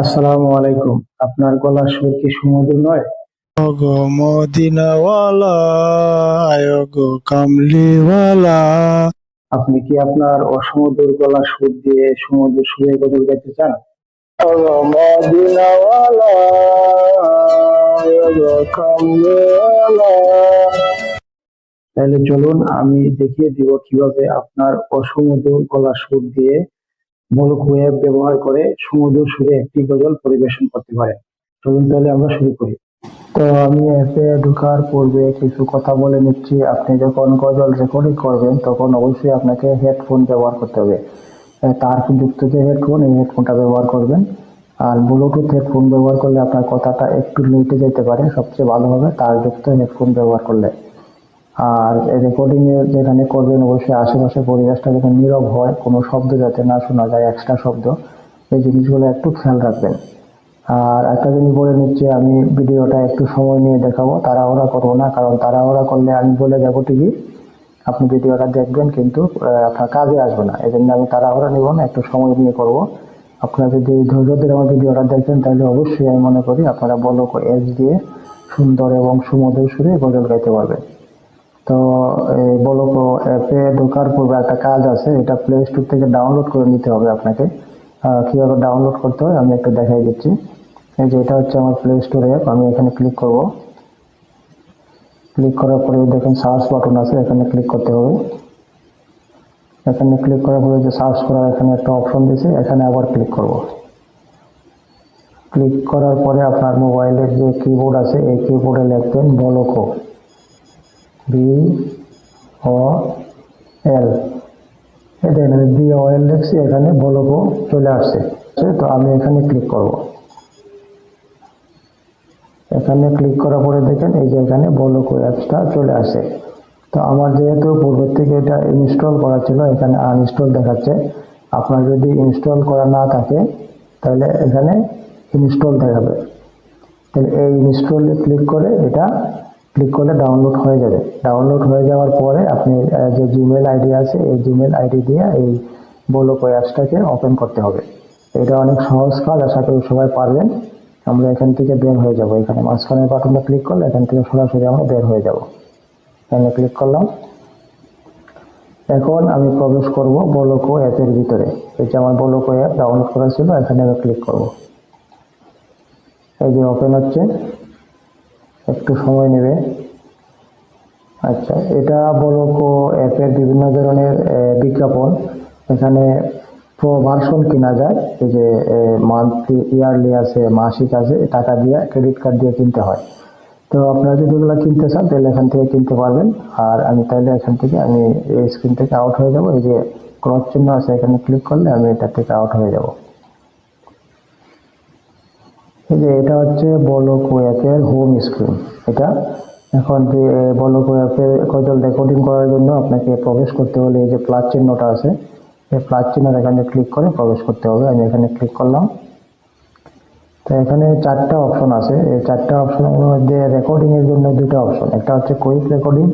আসসালামু আলাইকুম। আপনার গলার সুর কি সুমধুর নয়? ওগো মদিনাওয়ালা, আয়োগো কামলিওয়ালা। আপনি কি আপনার অসমধুর গলার সুর দিয়ে সুমধুর সুরে গজল গাইতে চান? ওগো মদিনাওয়ালা, ওগো কামলিওয়ালা। তাহলে চলুন আমি দেখিয়ে দিব কিভাবে আপনার অসমধুর গলার সুর দিয়ে মলক ওয়েব ব্যবহার করে সুমধুর সুরে একটি গজল পরিবেশন করতে পারেন। চলুন তাহলে আমরা শুরু করি। তো আমি অ্যাপে ঢোকার পূর্বে কিছু কথা বলে নিচ্ছি। আপনি যখন গজল রেকর্ডিং করবেন তখন অবশ্যই আপনাকে হেডফোন ব্যবহার করতে হবে। তার যুক্ত যে হেডফোন, এই হেডফোনটা ব্যবহার করবেন। আর ব্লুটুথ হেডফোন ব্যবহার করলে আপনার কথাটা একটু লেটে যেতে পারে, সবচেয়ে ভালো হবে তার যুক্ত হেডফোন ব্যবহার করলে। আর রেকর্ডিং এ যেখানে করবেন অবশ্যই আশেপাশে পরিবেশটা যেন নীরব হয়, কোনো শব্দ যাতে না শোনা যায়, এক্সট্রা শব্দ, এই জিনিসগুলো একটু খেয়াল রাখবেন। আর একটা জিনিস বলে নিচ্ছি, আমি ভিডিওটা একটু সময় নিয়ে দেখাবো, তাড়াহুড়া করবো না, কারণ তাড়াহুড়া করলে আমি বলে যাবো ঠিকই, আপনি ভিডিওটা দেখবেন কিন্তু আপনার কাজে আসবে না। এই জন্য আমি তাড়াহুড়া নিব না, একটু সময় নিয়ে করব। আপনারা যদি ধৈর্য ধরে আমার ভিডিওটা দেখেন তাহলে অবশ্যই আমি মনে করি আপনারা বলক এজ দিয়ে সুন্দর এবং সুমধুর সুরে গজল গাইতে পারবেন। তো এই বলক অ্যাপে ঢোকার পূর্বে একটা কাজ আছে, এটা প্লে স্টোর থেকে ডাউনলোড করে নিতে হবে আপনাকে। কিভাবে ডাউনলোড করতে হয় আমি একটু দেখাই দিচ্ছি। এই যে এটা হচ্ছে আমার প্লে স্টোর অ্যাপ, আমি এখানে ক্লিক করব। ক্লিক করার পরে দেখেন সার্চ বাটন আছে, এখানে ক্লিক করতে হবে। এখানে ক্লিক করার পরে যে সার্চ করার এখানে একটা অপশন দিয়েছে, এখানে আবার ক্লিক করব। ক্লিক করার পরে আপনার মোবাইলের যে কিবোর্ড আছে এই কিবোর্ডে লিখবেন বলকো, BOL। এই দেখেন আমি BOL লিখছি, এখানে বলকো চলে আসছে। তো আমি এখানে ক্লিক করব। এখানে ক্লিক করার পরে দেখেন এই যে এখানে বলকো অ্যাপসটা চলে আসে। তো আমার যেহেতু পূর্বের থেকে এটা ইনস্টল করা ছিল, এখানে আনইনস্টল দেখাচ্ছে। আপনার যদি ইনস্টল করা না থাকে তাহলে এখানে ইনস্টল দেখাবে। তাহলে এই ইনস্টলে ক্লিক করে এটা ক্লিক করলে ডাউনলোড হয়ে যাবে। ডাউনলোড হয়ে যাওয়ার পরে আপনি যে জিমেল আইডি আছে এই জিমেল আইডি দিয়ে এই বলকো অ্যাপসটাকে ওপেন করতে হবে। এটা অনেক সহজ কাজ, আশা করি সবাই পারবেন। আমরা এখান থেকে বের হয়ে যাব, এখানে মাঝখানের বাটনটা ক্লিক করলে এখান থেকে সরাসরি আমরা বের হয়ে যাব। এখানে ক্লিক করলাম। এখন আমি প্রবেশ করব বলকো অ্যাপের ভিতরে। এই যে আমার বলকো অ্যাপ ডাউনলোড করা ছিল, এখানে আমি ক্লিক করব। এই যে ওপেন হচ্ছে, একটু সময় নেবে। আচ্ছা, এটা বলকো অ্যাপের বিভিন্ন ধরনের বিজ্ঞাপন, এখানে প্রো ভার্সন কেনা যায়। এই যে মান্থলি, ইয়ারলি আছে, মাসিক আছে, টাকা দিয়ে ক্রেডিট কার্ড দিয়ে কিনতে হয়। তো আপনারা যদি এগুলো কিনতে চান তাহলে এখান থেকে কিনতে পারবেন। আর আমি তাহলে এখান থেকে আমি এই স্ক্রিন থেকে আউট হয়ে যাব। এই যে ক্রস চিহ্ন আছে এখানে ক্লিক করলে আমি এটা থেকে আউট হয়ে যাব। এই যে এটা হচ্ছে বলকো অ্যাপের হোম স্ক্রিন। এটা এখন যে বলকো অ্যাপের গজল রেকর্ডিং করার জন্য আপনাকে প্রবেশ করতে হলে এই যে প্লাস চিহ্নটা আছে, এই প্লাস চিহ্নের এখানে ক্লিক করে প্রবেশ করতে হবে। আমি এখানে ক্লিক করলাম। তো এখানে চারটা অপশন আছে, এই চারটা অপশনের মধ্যে রেকর্ডিং এর জন্য দুটো অপশন, একটা হচ্ছে কুইক রেকর্ডিং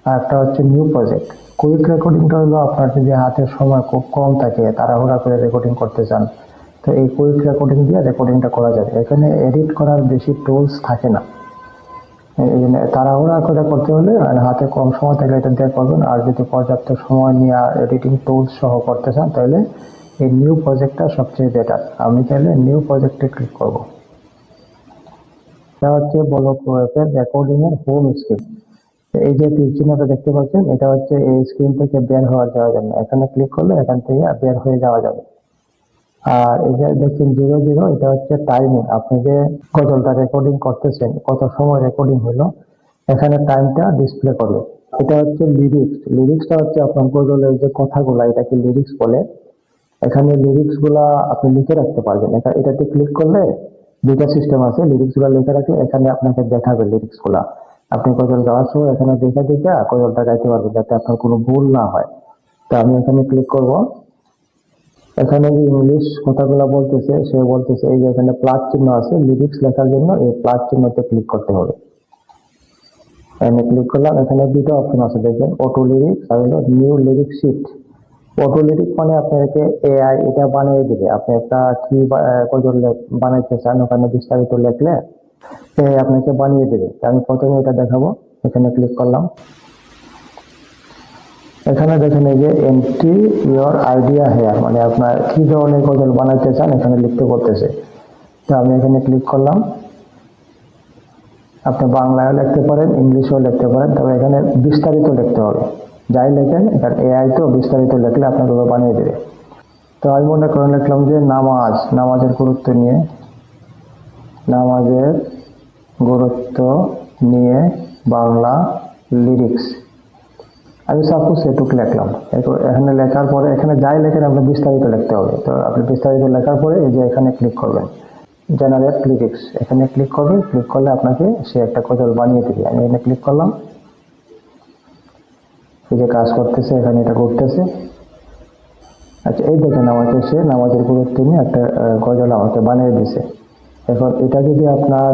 আর একটা হচ্ছে নিউ প্রজেক্ট। কুইক রেকর্ডিংটা হলো আপনার যদি হাতের সময় খুব কম থাকে, তাড়াহুড়া করে রেকর্ডিং করতে চান, তো এই কুইক রেকর্ডিং দিয়ে রেকর্ডিংটা করা যাবে। এখানে এডিট করার বেশি টুলস থাকে না, এই জন্য তাড়াহুড়া করে করতে হলে হাতে কম সময় থাকলে এটা দিয়ে করবেন। আর যদি পর্যাপ্ত সময় নিয়ে এডিটিং টুলস সহ করতে চান তাহলে এই নিউ প্রজেক্টটা সবচেয়ে বেটার। আমি তাহলে নিউ প্রজেক্টে ক্লিক করব। এটা হচ্ছে বলকো অ্যাপের রেকর্ডিং এর হোম স্ক্রিন। এই যে তীর চিহ্নটা দেখতে পাচ্ছেন, এটা হচ্ছে এই স্ক্রিন থেকে বের হওয়া যাওয়ার জন্য। এখানে ক্লিক করলে এখান থেকে বের হয়ে যাওয়া যাবে। আর এই যে দেখছেন 00, এটা হচ্ছে টাইমিং, আপনি যে গজলটা রেকর্ডিং করতেছেন কত সময় রেকর্ডিং হলো, এখানে টাইমটা ডিসপ্লে করবে। এটা হচ্ছে লিরিক্স। লিরিক্সটা হচ্ছে আপনার গজলের যে কথাগুলা, এটাকে লিরিক্স বলে। এখানে লিরিক্স গুলা আপনি লিখে রাখতে পারবেন। এটাতে ক্লিক করলে দুইটা সিস্টেম আছে, লিরিক্স গুলা লিখে রাখলে এখানে আপনাকে দেখাবে লিরিক্স গুলা। আপনি গজল গাওয়ার সময় এখানে দেখে দেখে গজলটা গাইতে পারবেন, যাতে আপনার কোনো ভুল না হয়। তো আমি এখানে ক্লিক করব। এখানে যে ইংলিশ কথাগুলো বলতেছে, সে বলতেছে এই যে এখানে প্লাস চিহ্ন আছে লিরিক্স লেখার জন্য, এই প্লাস চিহ্নতে ক্লিক করতে হবে। এখানে ক্লিক করলাম, এখানে দুটো অপশন আছে দেখেন, অটো লিরিক্স আর হলো নিউ লিরিক্স শিট। অটোমেটিক মানে আপনাকে এআই এটা বানিয়ে দিবে। আপনি একটা কি গজল বানাইতে চান ওখানে বিস্তারিত লিখলে এআই আপনাকে বানিয়ে দেবে। তো আমি প্রথমে এটা দেখাবো, এখানে ক্লিক করলাম। এখানে দেখেন এই যে এন্ট্রি ইওর আইডিয়া হেয়ার, মানে আপনার কি ধরনের গজল বানাইতে চান এখানে লিখতে বলতেছে। তো আমি এখানে ক্লিক করলাম। আপনি বাংলায়ও লিখতে পারেন, ইংলিশেও লিখতে পারেন, তবে এখানে বিস্তারিত লিখতে হবে। যাই লেখেন এখানে এআই তো বিস্তারিত লিখলে আপনাকে বানিয়ে দেবে। তো আমি মনে করে লিখলাম যে নামাজের গুরুত্ব নিয়ে, নামাজের গুরুত্ব নিয়ে বাংলা লিরিক্স, আমি সাপোজ এটুকু লিখলাম। এখানে লেখার পরে এখানে যাই লেখেন আপনি বিস্তারিত লিখতে হবে। তো আপনি বিস্তারিত লেখার পরে এই যে এখানে ক্লিক করবেন, জেনারেট লিরিক্স, এখানে ক্লিক করবেন। ক্লিক করলে আপনাকে সে একটা গজল বানিয়ে দেবে। আমি এখানে ক্লিক করলাম, এই যে কাজ করতেছে, এখানে এটা করতেছে। আচ্ছা, এই দেখেন আমাকে সে নামাজের গুরুত্ব নিয়ে একটা গজল আমাকে বানিয়ে দিছে। এখন এটা যদি আপনার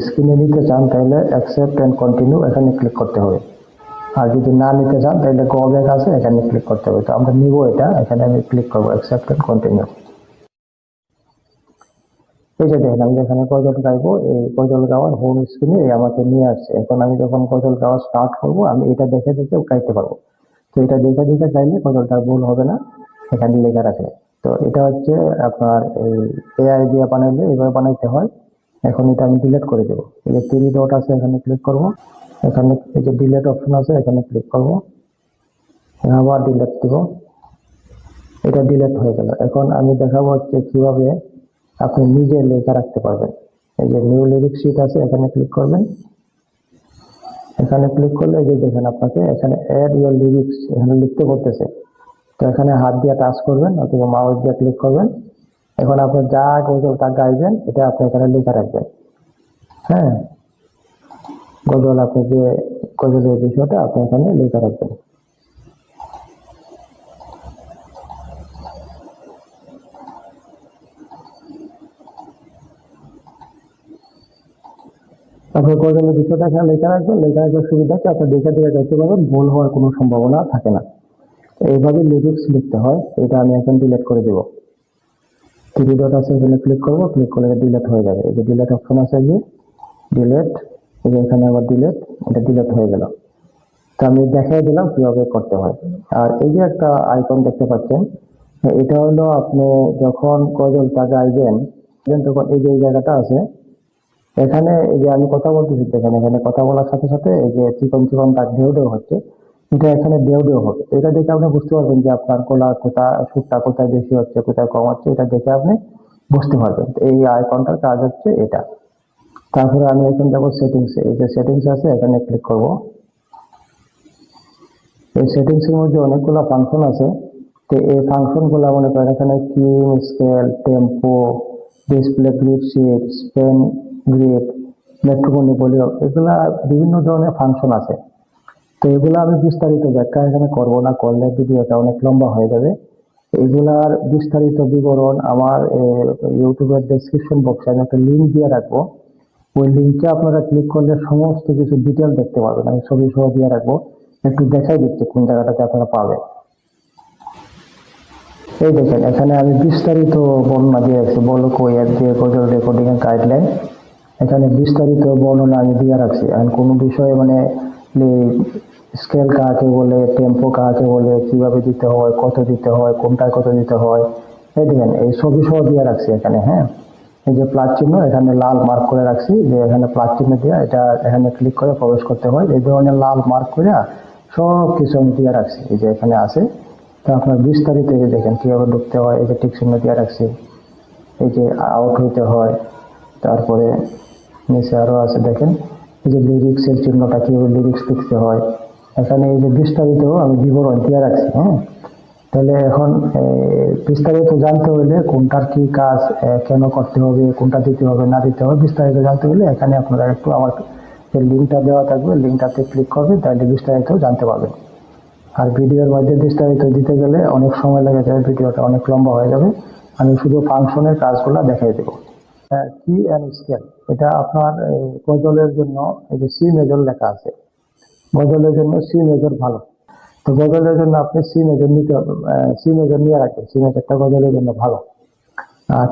স্ক্রিনে নিতে চান তাহলে অ্যাকসেপ্ট অ্যান্ড কন্টিনিউ এখানে ক্লিক করতে হবে। আর যদি না নিতে চান তাহলে গো ব্যাক আছে, এখানে ক্লিক করতে হবে। তো আমরা নিব এটা, এখানে আমি ক্লিক করবো অ্যাকসেপ্ট অ্যান্ড কন্টিনিউ। এই যে দেখেন আমি যেখানে গজল গাইবো, এই গজল গাওয়ার হোম স্ক্রিনে আমাকে নিয়ে আসছে। এখন আমি যখন গজল গাওয়া স্টার্ট করবো আমি এটা দেখে দেখে গাইতে পারবো। তো এটা দেখে দেখে গাইলে গজলটা ভুল হবে না, এখানে লেখা রাখলে। তো এটা হচ্ছে আপনার এই এআই দিয়ে বানাইলে এইভাবে বানাইতে হয়। এখন এটা আমি ডিলিট করে দেবো। এই যে 3 ডট আছে এখানে ক্লিক করবো, এখানে এই যে ডিলিট অপশন আছে এখানে ক্লিক করবো, আবার ডিলিট দিব। এটা ডিলিট হয়ে গেল। এখন আমি দেখাবো হচ্ছে কিভাবে আপনি নিজে লেখা রাখতে পারবেন। এই যে নিউ লিরিক্স শিট আছে এখানে ক্লিক করবেন। এখানে ক্লিক করলে এই যে দেখেন আপনাকে এখানে অ্যাড ইওর লিরিক্স এখানে লিখতে বলতেছে। তো এখানে হাত দিয়ে টাচ করবেন অথবা মাউস দিয়ে ক্লিক করবেন। এখন আপনি যা গজলটা গাইবেন এটা আপনি এখানে লেখা রাখবেন। হ্যাঁ, গজল আপনি যে গজলের বিষয়টা আপনি এখানে লেখা রাখবেন। আপনার গজলের বিষয়টা এখানে লেখা রাখবেন। লেখা রাখার সুবিধা কি আপনি দেখে দেখে গাইতে পারবেন, ভুল হওয়ার কোনো সম্ভাবনা থাকে না। এইভাবে লিরিক্স লিখতে হয়। এটা আমি এখন ডিলিট করে দেবো। 3 ডট আছে এখানে ক্লিক করবো, ক্লিক করলে ডিলিট হয়ে যাবে। এই যে ডিলিট অপশন আছে, যে ডিলিট, এই যে এখানে আবার ডিলিট, এটা ডিলিট হয়ে গেল। তো আমি দেখাই দিলাম কিভাবে করতে হয়। আর এই যে একটা আইকন দেখতে পাচ্ছেন, এটা হলো আপনি যখন গজলটা গাইবেন তখন এই যে জায়গাটা আছে এখানে, এই যে আমি কথা বলতেছি দেখেন, এখানে কথা বলার সাথে সাথে এই যে চিকন চিকন দাগ ঢেউ হচ্ছে, এটা এখানে ঢেউ হবে। এটা দেখে আপনি বুঝতে পারবেন যে আপনার গলা কোথায়, সুরটা কোথায় বেশি হচ্ছে কোথায় কম হচ্ছে, এটা দেখে আপনি বুঝতে পারবেন। এই আইকনটার কাজ হচ্ছে এটা। তারপরে আমি এখন যাবো সেটিংসে, এই যে সেটিংস আছে এখানে ক্লিক করব। এই সেটিংস এর মধ্যে অনেকগুলো ফাংশন আছে। তো এই ফাংশন গুলো মনে করেন এখানে কিম, scale, tempo, display grid sheet, span grid, মেট্রোপনি ভলিউম, এগুলা বিভিন্ন ধরনের ফাংশন আছে। তো এগুলো আমি বিস্তারিত ব্যাখ্যা এখানে করব না, করলে ভিডিওটা অনেক লম্বা হয়ে যাবে। এগুলার বিস্তারিত বিবরণ আমার ইউটিউবের ডেসক্রিপশন বক্সে আমি একটা লিঙ্ক দিয়ে রাখবো। ওই লিঙ্কে আপনারা ক্লিক করলে সমস্ত কিছু ডিটেল দেখতে পাবেন। আমি ছবি সহ দিয়ে রাখবো, একটু দেখাই দিচ্ছি কোন জায়গাটাতে আপনারা পাবেন। এই দেখেন এখানে আমি বিস্তারিত বর্ণনা দিয়ে রাখছি, বলক ওয়েব যে গজল রেকর্ডিং এর গাইডলাইন, এখানে বিস্তারিত বর্ণনা আমি দিয়ে রাখছি। আর কোনো বিষয়ে মানে স্কেল কাকে বলে, টেম্পো কাকে বলে, কিভাবে দিতে হয়, কত দিতে হয়, কোনটায় কত দিতে হয়, এই দেখেন এই ছবি সহ দিয়ে রাখছি এখানে। হ্যাঁ, এই যে প্লাস চিহ্ন এখানে লাল মার্ক করে রাখছি, যে এখানে প্লাস চিহ্ন দিয়ে এটা এখানে ক্লিক করে প্রবেশ করতে হয়। এই ধরনের লাল মার্ক করে সব কিছু আমি দিয়ে রাখছি, এই যে এখানে আছে। তো আপনার বিস্তারিত এই যে দেখেন কিভাবে ঢুকতে হয়, এই যে টিক চিহ্ন দিয়ে রাখছি, এই যে আউট হইতে হয়, তারপরে নিচে আরো আছে দেখেন এই যে লিরিক্স এর চিহ্নটা কিভাবে লিরিক্স লিখতে হয়, এখানে এই যে বিস্তারিত আমি বিবরণ দিয়ে রাখছি। হ্যাঁ, তাহলে এখন বিস্তারিত জানতে হলে কোনটার কি কাজ, কেন করতে হবে, কোনটা দিতে হবে না দিতে হবে, বিস্তারিত জানতে হলে এখানে আপনারা একটু আমার লিঙ্কটা দেওয়া থাকবে, লিঙ্কটাতে ক্লিক করবেন, তাহলে বিস্তারিত জানতে পারবেন। আর ভিডিওর মধ্যে বিস্তারিত দিতে গেলে অনেক সময় লেগে যাবে, ভিডিওটা অনেক লম্বা হয়ে যাবে। আমি শুধু ফাংশনের কাজগুলো দেখাই দেবো। কি অ্যান্ড স্কেল, এটা আপনার গজলের জন্য এই যে সি মেজর লেখা আছে, গজলের জন্য সি মেজর ভালো। তো গজলের জন্য আপনি সি মেজর নিতে হবে, সি মেজর নিয়ে রাখবেন। সি মেজরটা গজলের জন্য ভালো।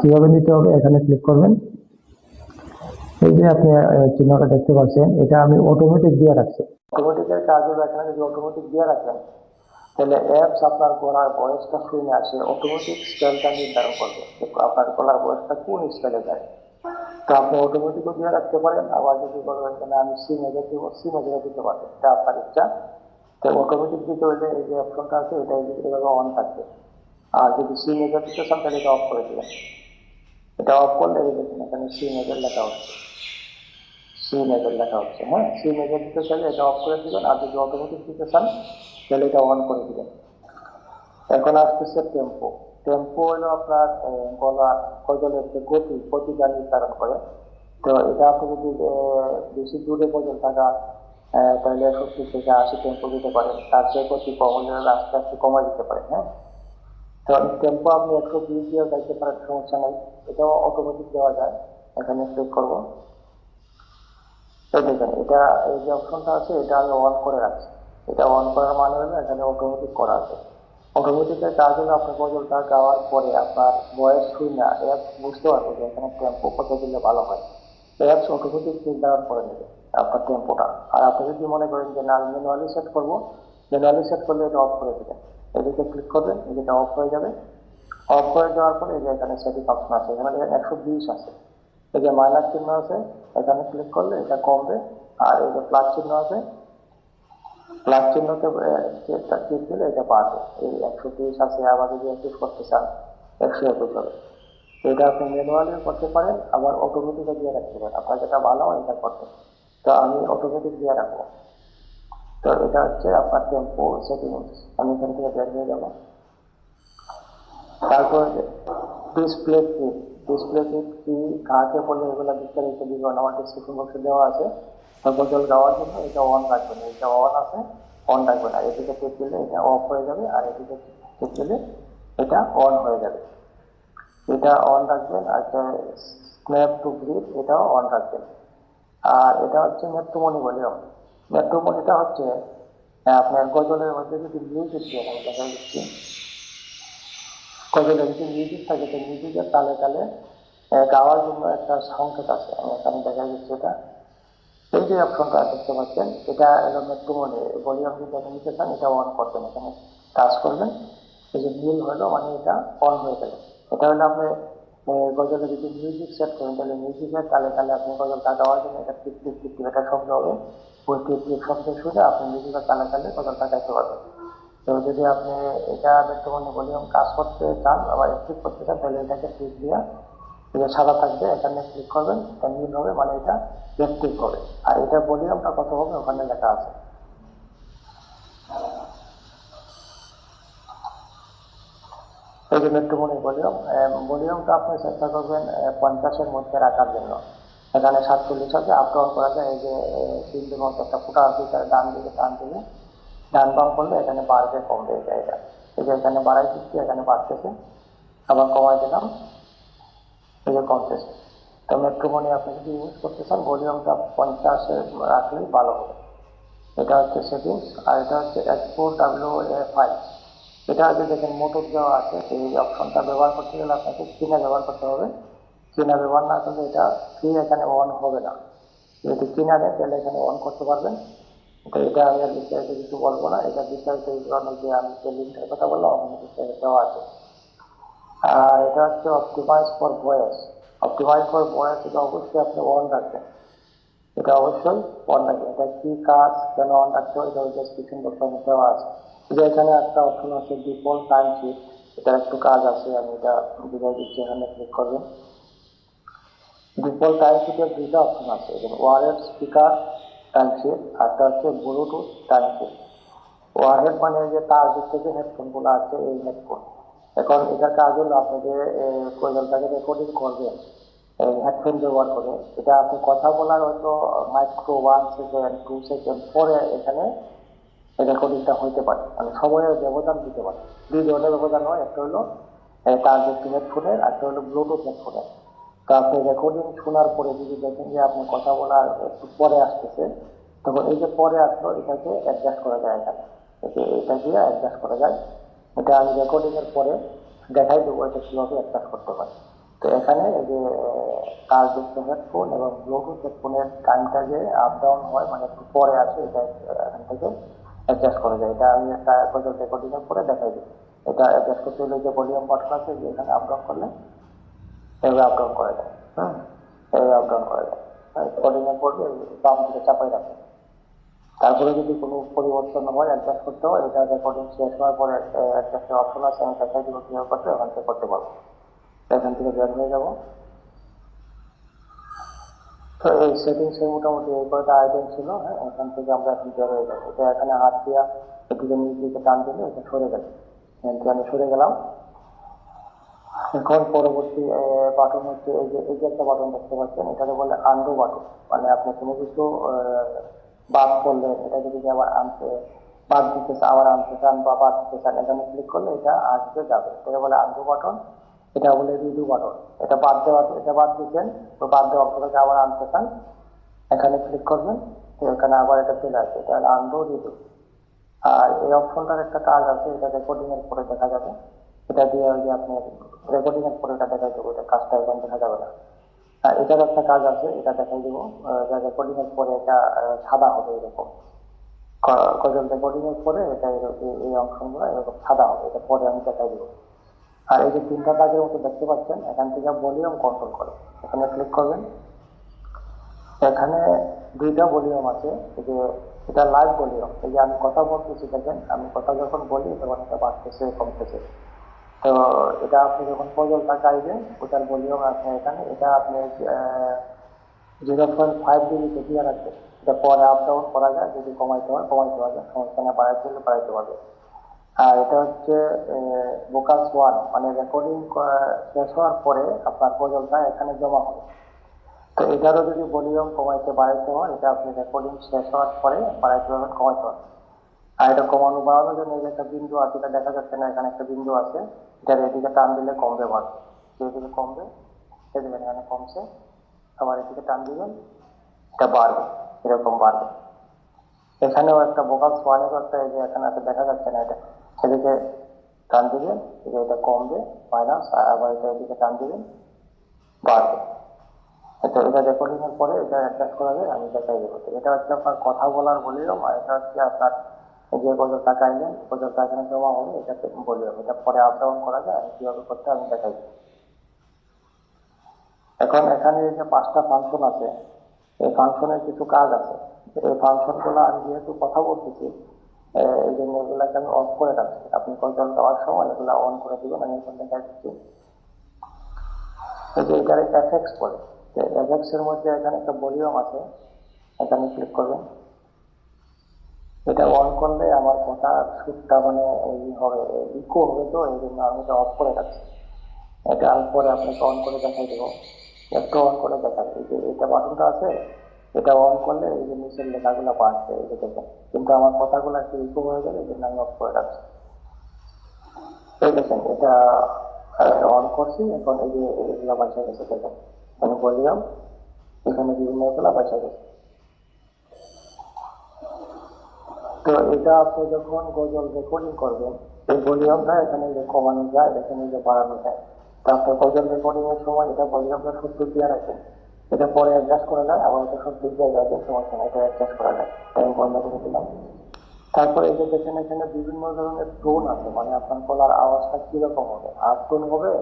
কিভাবে নিতে হবে, এখানে ক্লিক করবেন। এই যে আপনি চিহ্নটা দেখতে পাচ্ছেন, এটা আমি অটোমেটিক দিয়ে রাখছি। অটোমেটিকের কাজ হলো, এখানে যদি অটোমেটিক দিয়ে রাখেন তাহলে অ্যাপস আপনার গলার ভয়েসটা শুনে আসে, অটোমেটিক স্কেলটা নির্ধারণ করবে আপনার গলার ভয়েসটা কোন স্কেলে যায়। তো আপনি অটোমেটিকও দিয়ে রাখতে পারেন, আবার যদি বলেন এখানে আমি সি মেজর দিব, সি মেজরে দিতে পারেন, এটা আপনার ইচ্ছা। তো অটোমেটিক দিতে হলে এই যে অপশনটা আছে এটা এভাবে অন থাকবে। আর যদি সি মেজর দিতে চান তাহলে এটা অফ করে দিবেন। এটা অফ করলে এই দেখুন এখানে সি মেজর লেখা হচ্ছে, সি মেজর লেখা হচ্ছে। হ্যাঁ, সি মেজর দিতে চাইলে এটা অফ করে দিবেন, আর যদি অটোমেটিক দিতে চান তাহলে এটা অন করে দিবেন। এখন আসতেছে টেম্পো। টেম্পো হলো আপনার গলা গজলের যে গতিটা নির্ধারণ করে। তো এটা আপনি যদি বেশি দূরে গজল থাকা তাহলে 70 থেকে 80 টেম্পো দিতে পারেন, তার চেয়ে গতি কম হলে আস্তে আস্তে কমাই দিতে পারেন। হ্যাঁ, তো টেম্পো আপনি 120 দিয়েও যাইতে পারেন, সমস্যা নেই, এটাও অটোমেটিক দেওয়া যায়। এখানে ক্লিক করবো, এই দেখেন এটা এই যে অপশনটা আছে এটা আমি অন করে রাখছি। এটা অন করার মানে হলো এখানে অটোমেটিক করা আছে। অটোমেটিকের কাজ হলো আপনার গজলটা গাওয়ার পরে আপনার ভয়েস শুই না অ্যাপ বুঝতে পারবে যে এখানে টেম্পো কত দিলে ভালো হয়। অ্যাপস অটোমেটিক নির্ধারণ করে নেবে আপনার টেম্পোটা। আর আপনি যদি মনে করেন যে না ম্যানুয়ালি সেট করবো, ম্যানুয়ালি সেট করলে এটা অফ করে দেবেন। এদিকে ক্লিক করবেন, এটা অফ হয়ে যাবে। অফ হয়ে যাওয়ার পরে এই যে এখানে সেটিং অপশন আছে, এখানে 120 আছে, এই যে মাইনাস চিহ্ন আছে, এখানে ক্লিক করলে এটা কমবে। আর এই যে প্লাস চিহ্ন আছে, প্লাস চিহ্নতে ক্লিক দিলে এটা বাড়বে। এই 130 আছে, আবার যদি 21 করতে চান 121 হবে। এটা আপনি ম্যানুয়ালি করতে পারেন, আবার অটোমেটিকে দিয়ে রাখতে পারেন, আপনার যেটা ভালো হয় এটা করতে। তো আমি অটোমেটিক দিয়ে রাখবো। তো এটা হচ্ছে আপনার টেম্পো সেটিংস। আমি এখান থেকে বের হয়ে যাবো। তারপর ডিসপ্লে কিট, ডিসপ্লে কিট কি কাকে বলে এগুলো বিস্তারিত বিবরণ আমার ডিসক্রিপশন বক্সে দেওয়া আছে। গজল গাওয়ার জন্য এটা অন রাখবেন, এটা অন আছে, অন রাখবে না। এদিকে টিপ দিলে এটা অফ হয়ে যাবে, আর এদিকে টিপ দিলে এটা অন হয়ে যাবে। এটা অন রাখবেন। আর স্ন্যাপ টু গ্রিপ এটাও অন রাখবেন। আর এটা হচ্ছে মেট্রোমনি ভলিউম। মেট্রোমনিটা হচ্ছে আপনার গজলের মধ্যে যদি মিউজিক দিয়ে আমি দেখা দিচ্ছি, গজলের যদি মিউজিক থাকে তো মিউজিকের তালে তালে গাওয়ার জন্য একটা সংকেত আছে, আমি এখানে দেখা দিচ্ছি। এটা এই যে অপশনটা দেখতে পাচ্ছেন, এটা হলো মেট্রোমনি ভলিউম। যদি আপনি নিতে চান এটা অন করবেন, এখানে কাজ করবেন, এই যে নীল হলো মানে এটা অন হয়ে গেল। এটা হলো আপনি গজলে যদি মিউজিক সেট করেন তাহলে মিউজিকের তালে তালে আপনি গজলটা গাওয়ার জন্য এটা টিপ টিপ টিপ টিপ একটা শব্দ হবে, ওই টিপ টিপ শব্দ শুনে আপনি মিউজিকের তালে তালে গজলটা গাইতে পারবেন। তো যদি আপনি এটা মেট্রোমনি ভলিউম কাজ করতে চান, আবার অ্যাক্টিভ করতে চান, তাহলে এটাকে ক্লিক দিয়ে এটা সাদা থাকবে, এখানে ক্লিক করবেন, এটা নীল হবে মানে এটা অ্যাক্টিভ হবে। আর এটা ভলিউমটা কত হবে ওখানে লেখা আছে। এই যে মেট্রোমনি ভলিউম, ভলিউমটা আপনি চেষ্টা করবেন 50-এর মধ্যে রাখার জন্য। এখানে 47 আছে, আপ ডাউন করা যায়। এই যে তিনটের মধ্যে একটা ফুটা আছে, এটা ডান দিকে টান দিলে ডান বাম করলে এখানে বাড়বে কমবে এটা। এই যে এখানে বাড়াই দিচ্ছি, এখানে বাড়তেছে, আবার কমাই দিলাম, এই যে কমতেছে। তো মেট্রোমনি আপনি যদি ইউজ করতে চান ভলিউমটা 50-এ রাখলেই ভালো হবে। এটা হচ্ছে সেটিংস। আর এটা হচ্ছে H4WA5। এটা আগে দেখেন মোটর দেওয়া আছে, এই অপশনটা ব্যবহার করতে গেলে আপনাকে চীনা ব্যবহার করতে হবে। চীনা ব্যবহার না করলে এটা ফ্রি এখানে অন হবে না। যদি চীনা নেন তাহলে এখানে অন করতে পারবেন। তো এটা আমি আর বিস্তারিত কিছু বলবো না, এটা বিস্তারিত এই ধরনের যে আমি যে লিঙ্কের কথা বললাম ওখানে বিস্তারিত দেওয়া আছে। আর এটা হচ্ছে optimize for voice. Optimize for voice এটা অবশ্যই আপনি অন রাখবেন, এটা অবশ্যই অন রাখবেন। এটা কি কাজ, কেন অন রাখতে হয়, এটা ডেসক্রিপশন বক্সে দেওয়া আছে। যে এখানে একটা অপশন আছে ডিফল্ট টাইম শিফট, এটার একটু কাজ আছে, আমি এটা বুঝাই দিচ্ছি। এখানে ক্লিক করবেন। ডিফল্ট টাইম শিফটের দুইটা অপশন আছে, ওয়ারহেড স্পিকার টাইম শিফট, আরটা হচ্ছে ব্লুটুথ টাইম শিফট। ওয়ারহেড মানে যে তার যুক্ত যে হেডফোন গুলো আছে এই হেডফোন। এখন এটার কাজ হলো আপনি যে গজলটাকে রেকর্ডিং করবেন হেডফোন ব্যবহার করে, এটা আপনি কথা বলার হয়তো মাইক্রো 1 সেকেন্ড 2 সেকেন্ড পরে এখানে রেকর্ডিংটা হইতে পারে, মানে সময়ের ব্যবধান দিতে পারে। দুই ধরনের ব্যবধান হয়, একটা হলো তার যুক্ত হেডফোনের, আর একটা হলো ব্লুটুথ হেডফোনের। তো আপনি রেকর্ডিং শোনার পরে যদি দেখেন যে আপনি কথা বলার একটু পরে আসতেছে, তখন এই যে পরে আসলো এটাকে অ্যাডজাস্ট করা যায় এখানে। এটা দিয়ে অ্যাডজাস্ট করা যায়। এটা আমি রেকর্ডিং এর পরে দেখাই দেবো এটা কিভাবে অ্যাডজাস্ট করতে পারি। তো এখানে এই যে কার্যযুক্ত হেডফোন এবং ব্লুটুথ হেডফোনের টাইমটা যে আপ ডাউন হয়, মানে একটু পরে আসে, এটা এখান থেকে অ্যাডজাস্ট করা যায়। এটা আমি একটা রেকর্ডিং এর পরে দেখাই দিই। এটা অ্যাডজাস্ট করতে হলে যে ভলিউম বাটন আছে, যে এখানে আপ ডাউন করলে এভাবে আপ ডাউন করা যায়। এইভাবে আপ ডাউন করা যায়। রেকর্ডিং এর পরে বাম দিকে চাপাই রাখে। তারপরে যদি কোনো পরিবর্তন হয়, অ্যাডজাস্ট করতে হয়, এটা রেকর্ডিং শেষ হওয়ার পরে অ্যাডজাস্টের অপশন আছে, আমি দেখাই দিব কিভাবে করতে, ওখান থেকে করতে পারবো। এখান থেকে বের হয়ে যাবো। তো এই সেটিংস এর মোটামুটি এই কয়টা আইটেম ছিল। হ্যাঁ, এখান থেকে আমরা এখন বের হয়ে যাবো। এটা এখানে হাত দিয়া এদিকে নিচ দিকে টান দিলে এটা সরে গেল। আমি সরে গেলাম। এখন পরবর্তী বাটন হচ্ছে এই যে একটা বাটন দেখতে পাচ্ছেন, এটাকে বলে আন্ডু বাটন। মানে আপনি কোনো কিছু বাদ করলে এটা যদি আবার বাদ দিতে চান, আবার আনতে চান বা বাদ দিতে চান, এখানে ক্লিক করলে এটা আসবে যাবে। এটাকে বলে আন্ডু বাটন, এটা বলে রিডু বাটন। এটা বাদ দেওয়া, এটা বাদ দিচ্ছেন, তো বাদ দেওয়া অপশনটাকে আবার আনতে চান, এখানে ক্লিক করবেন, তো এখানে আবার এটা চলে আসবে। এটা হলো আন্ডু রিডু। আর এই অপশনটার একটা কাজ আছে, এটা রেকর্ডিং এর পরে দেখা যাবে। এটা দিয়ে ওই যে আপনি রেকর্ডিং এর পরে এটা দেখাই দেবো, এটা কাজটা এখন দেখা যাবে না। আর এটার একটা কাজ আছে, এটা দেখাই দেবো। রেকর্ডিং এর পরে এটা সাদা হবে এরকম। গজল রেকর্ডিং এর পরে এটা এই অংশগুলো এরকম সাদা হবে, এটা পরে আমি দেখাই দেবো। আর এই যে তিনটা কাজের মতো দেখতে পাচ্ছেন, এখান থেকে ভলিউম কন্ট্রোল করে এখানে ক্লিক করবেন। এখানে দুইটা ভলিউম আছে। এই যে এটা লাইভ ভলিউম, এই যে আমি কথা বলতেছি, দেখেন আমি কথা যখন বলি তখন এটা বাড়তেছে কমতেছে। তো এটা আপনি যখন পজলটা চাইবেন, ওটার ভলিউম আছে এখানে। এটা আপনি 0.5 dB দিয়ে রাখবেন। এটা পরে আপ ডাউন করা যায়, যদি কমাইতে হয় কমাইতে পারবে, সমস্যা না, বাড়াইতে হলে বাড়াইতে পারবে। আর এটা হচ্ছে ভোকালস 1, মানে রেকর্ডিং শেষ হওয়ার পরে আপনার পজলটা এখানে জমা হবে। তো এটারও যদি ভলিউম কমাইতে বাড়াইতে হয়, এটা আপনি রেকর্ডিং শেষ হওয়ার পরে বাড়াইতে পারবেন, কমাইতে পারবেন। আর এটা কমানো বাড়ানোর জন্য এই যে একটা বিন্দু আছে, এটা দেখা যাচ্ছে না, এখানে একটা বিন্দু আছে, এটার এদিকে টান দিলে কমবে বাড়বে। যেদিকে কমবে সেদিকে এখানে কমছে, আবার এদিকে টান দিবেন এটা বাড়বে, এরকম বাড়বে। এখানেও একটা ভোকাল সোয়ানেরও একটা, এই যে এখানে আছে দেখা যাচ্ছে না, এটা সেদিকে টান দিবেন, এটা কমবে মাইনাস, আর আবার এটা এদিকে টান দিবেন বাড়বে। এটা রেকর্ডিং এর পরে এটা অ্যাডজাস্ট করা যায়, আমি দেখাই দেবো। এটা হচ্ছে আপনার কথা বলার ভলিউম, আর এটা হচ্ছে আপনার যে গজলটা গাইলেন, গজলটা এখানে জমা হবে, এটাতে ভলিউম। এটা পরে আপ ডাউন করা যায়, আমি কিভাবে করতে আমি দেখাই দেবো। এখন এখানে এই যে 5টা ফাংশন আছে, এই ফাংশনের কিছু কাজ আছে। এই ফাংশন গুলো আমি যেহেতু কথা বলতেছি, এই জন্য এগুলাকে আমি অফ করে রাখছি। আপনি গজল দেওয়ার সময় এগুলা অন করে দিবেন। আমি এখন দেখাই দিচ্ছি। এই যে এটার এফেক্টস বলে, এফেক্টস এর মধ্যে এখানে একটা ভলিউম আছে, এখানে ক্লিক করবেন। এটা অন করলে আমার কথা সুরটা মানে এই হবে, ইকো হবে, তো এই জন্য আমি এটা অফ করে রাখছি। এটা আমি পরে আপনাকে অন করে দেখাই দেবো। একটু অন করে দেখাই, এই যে এটা বাটনটা আছে, এটা অন করলে এই যে নিচের লেখাগুলো বাড়ছে, এই যে দেখেন। কিন্তু আমার কথাগুলো একটু ইকো হয়ে গেলে এই জন্য আমি অফ করে রাখছি। এই দেখেন এটা অন করছি, এখন এই যে এগুলো বাঁচা গেছে, দেখেন আমি বললাম এখানে বিভিন্ন এগুলো বাঁচা গেছে। তো এটা আপনি যখন গজল রেকর্ডিং করবেন, এই ভলিউমটা এখানে যে কমানো যায়, এখানে যে বাড়ানো যায়। তারপর গজল রেকর্ডিং এর সময় এটা ভলিউমটা 70 দিয়ে রাখেন, এটা পরে অ্যাডজাস্ট করা যায়, আবার এটা 70 দিয়ে যাবে, সমস্যা না, এটা অ্যাডজাস্ট করা যায়। আমি বন্ধ করে দিলাম। তারপরে এই যে দেখেন এখানে বিভিন্ন ধরনের টোন আছে, মানে আপনার গলার আওয়াজটা কিরকম হবে, হার্ড টোন হবে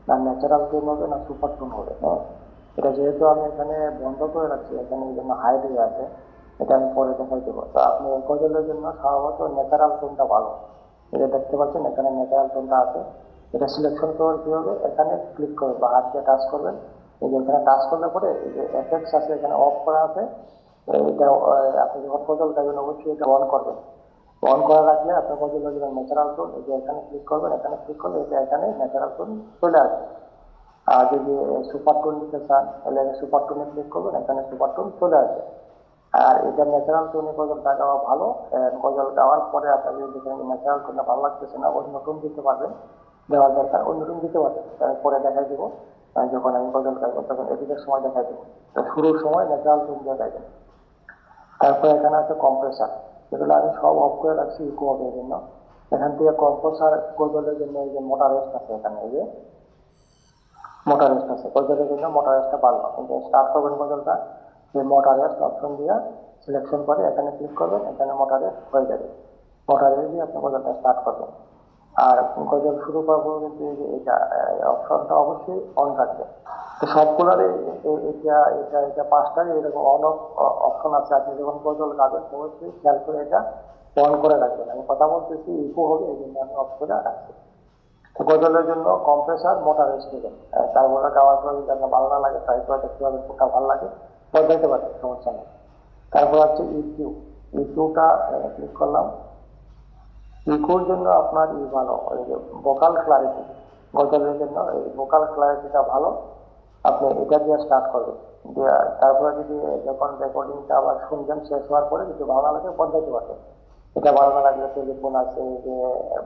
না ন্যাচারাল টোন হবে না সুপার টোন হবে। হ্যাঁ, এটা যেহেতু আমি এখানে বন্ধ করে রাখছি, এখানে এই জন্য হাই দিয়ে আছে, এটা আমি পরে দেখাই দেবো। তো আপনি গজলের জন্য স্বভাবত ন্যাচারাল টোনটা ভালো। এটা দেখতে পাচ্ছেন এখানে ন্যাচারাল টোনটা আছে। এটা সিলেকশন করার কি হবে, এখানে ক্লিক করবেন বা হাত দিয়ে টাচ করবেন। এই যে এখানে টাচ করলে পরে এই যে এফেক্টস আছে, এখানে অফ করা আছে। এটা আপনি যখন গজল গাইবেন অবশ্যই এটা অন করবেন। অন করা রাখলে আপনার গজল গাইবেন ন্যাচারাল টোন। এই যে এখানে ক্লিক করবেন, এখানে ক্লিক করলে এটা এখানে ন্যাচারাল টোন চলে আসবে। আর যদি সুপার টোন নিতে চান তাহলে সুপার টোনে ক্লিক করবেন, এখানে সুপার টোন চলে আসবে। আর এটা ন্যাচারাল টোনে গজলটা গাওয়া ভালো। গজল গাওয়ার পরে আপনার যদি দেখেন ন্যাচারাল টোনটা ভালো লাগতেছে না, অন্য টোন দিতে পারবেন, দেওয়ার দরকার অন্য টোন দিতে পারবেন। পরে দেখাই দেবো, যখন আমি গজল গাইবো তখন এদিকের সময় দেখাই দেবো। তো শুরুর সময় ন্যাচারাল টোন দিয়ে গাইবেন। তারপরে এখানে আছে কম্প্রেসার। এগুলো আমি সব অফ করে রাখছি ইকো অফের জন্য। এখান থেকে কম্পোসার গজলের জন্য এই যে মোটা রেস্ট আছে, এখানে এই যে মোটা রেস্ট আছে, গজলের জন্য মোটা রেস্টটা বাড়লো, কিন্তু স্টার্ট করবেন গজলটা যে মোটা রেস্ট অপশন দিয়ে সিলেকশন করে এখানে ক্লিক করবেন, এখানে মোটা রেস্ট হয়ে যাবে। মোটা রেস্ট দিয়ে আপনি গজলটা স্টার্ট করবেন। আর গজল শুরু করবো কিন্তু এই যে এটা অপশনটা অবশ্যই অন রাখবে। তো সবগুলোর এটা এটা এটা পাঁচটারই এরকম অন অফ অপশন আছে। আপনি যখন গজল গাবেন অবশ্যই খেয়াল করে এটা অন করে রাখবেন। আমি কথা বলতেছি ইকো হবে, এই জন্য আমি অফ করে রাখছি। তো গজলের জন্য কম্প্রেসার মোটা রেস্ট নেবেন। তারপরে গাওয়ার পরে যদি আপনার ভালো না লাগে ট্রাই করে দেখতে হবে, কোনটা ভালো লাগে বদলাইতে পারবেন, সমস্যা নেই। তারপর হচ্ছে ইকিউ, ইকিউটা ক্লিক করলাম। ইকোর জন্য আপনার ভালো, ওই যে ভোকাল ক্লারিটি, গজলের জন্য এই ভোকাল ক্লারিটিটা ভালো, আপনি এটা দিয়ে স্টার্ট করবেন। দিয়ে তারপরে যদি যখন রেকর্ডিংটা আবার শুনবেন শেষ হওয়ার পরে যদি ভালো না লাগে বদলাইতে পারবেন। এটা ভালো না লাগলে টেলিফোন আছে, যে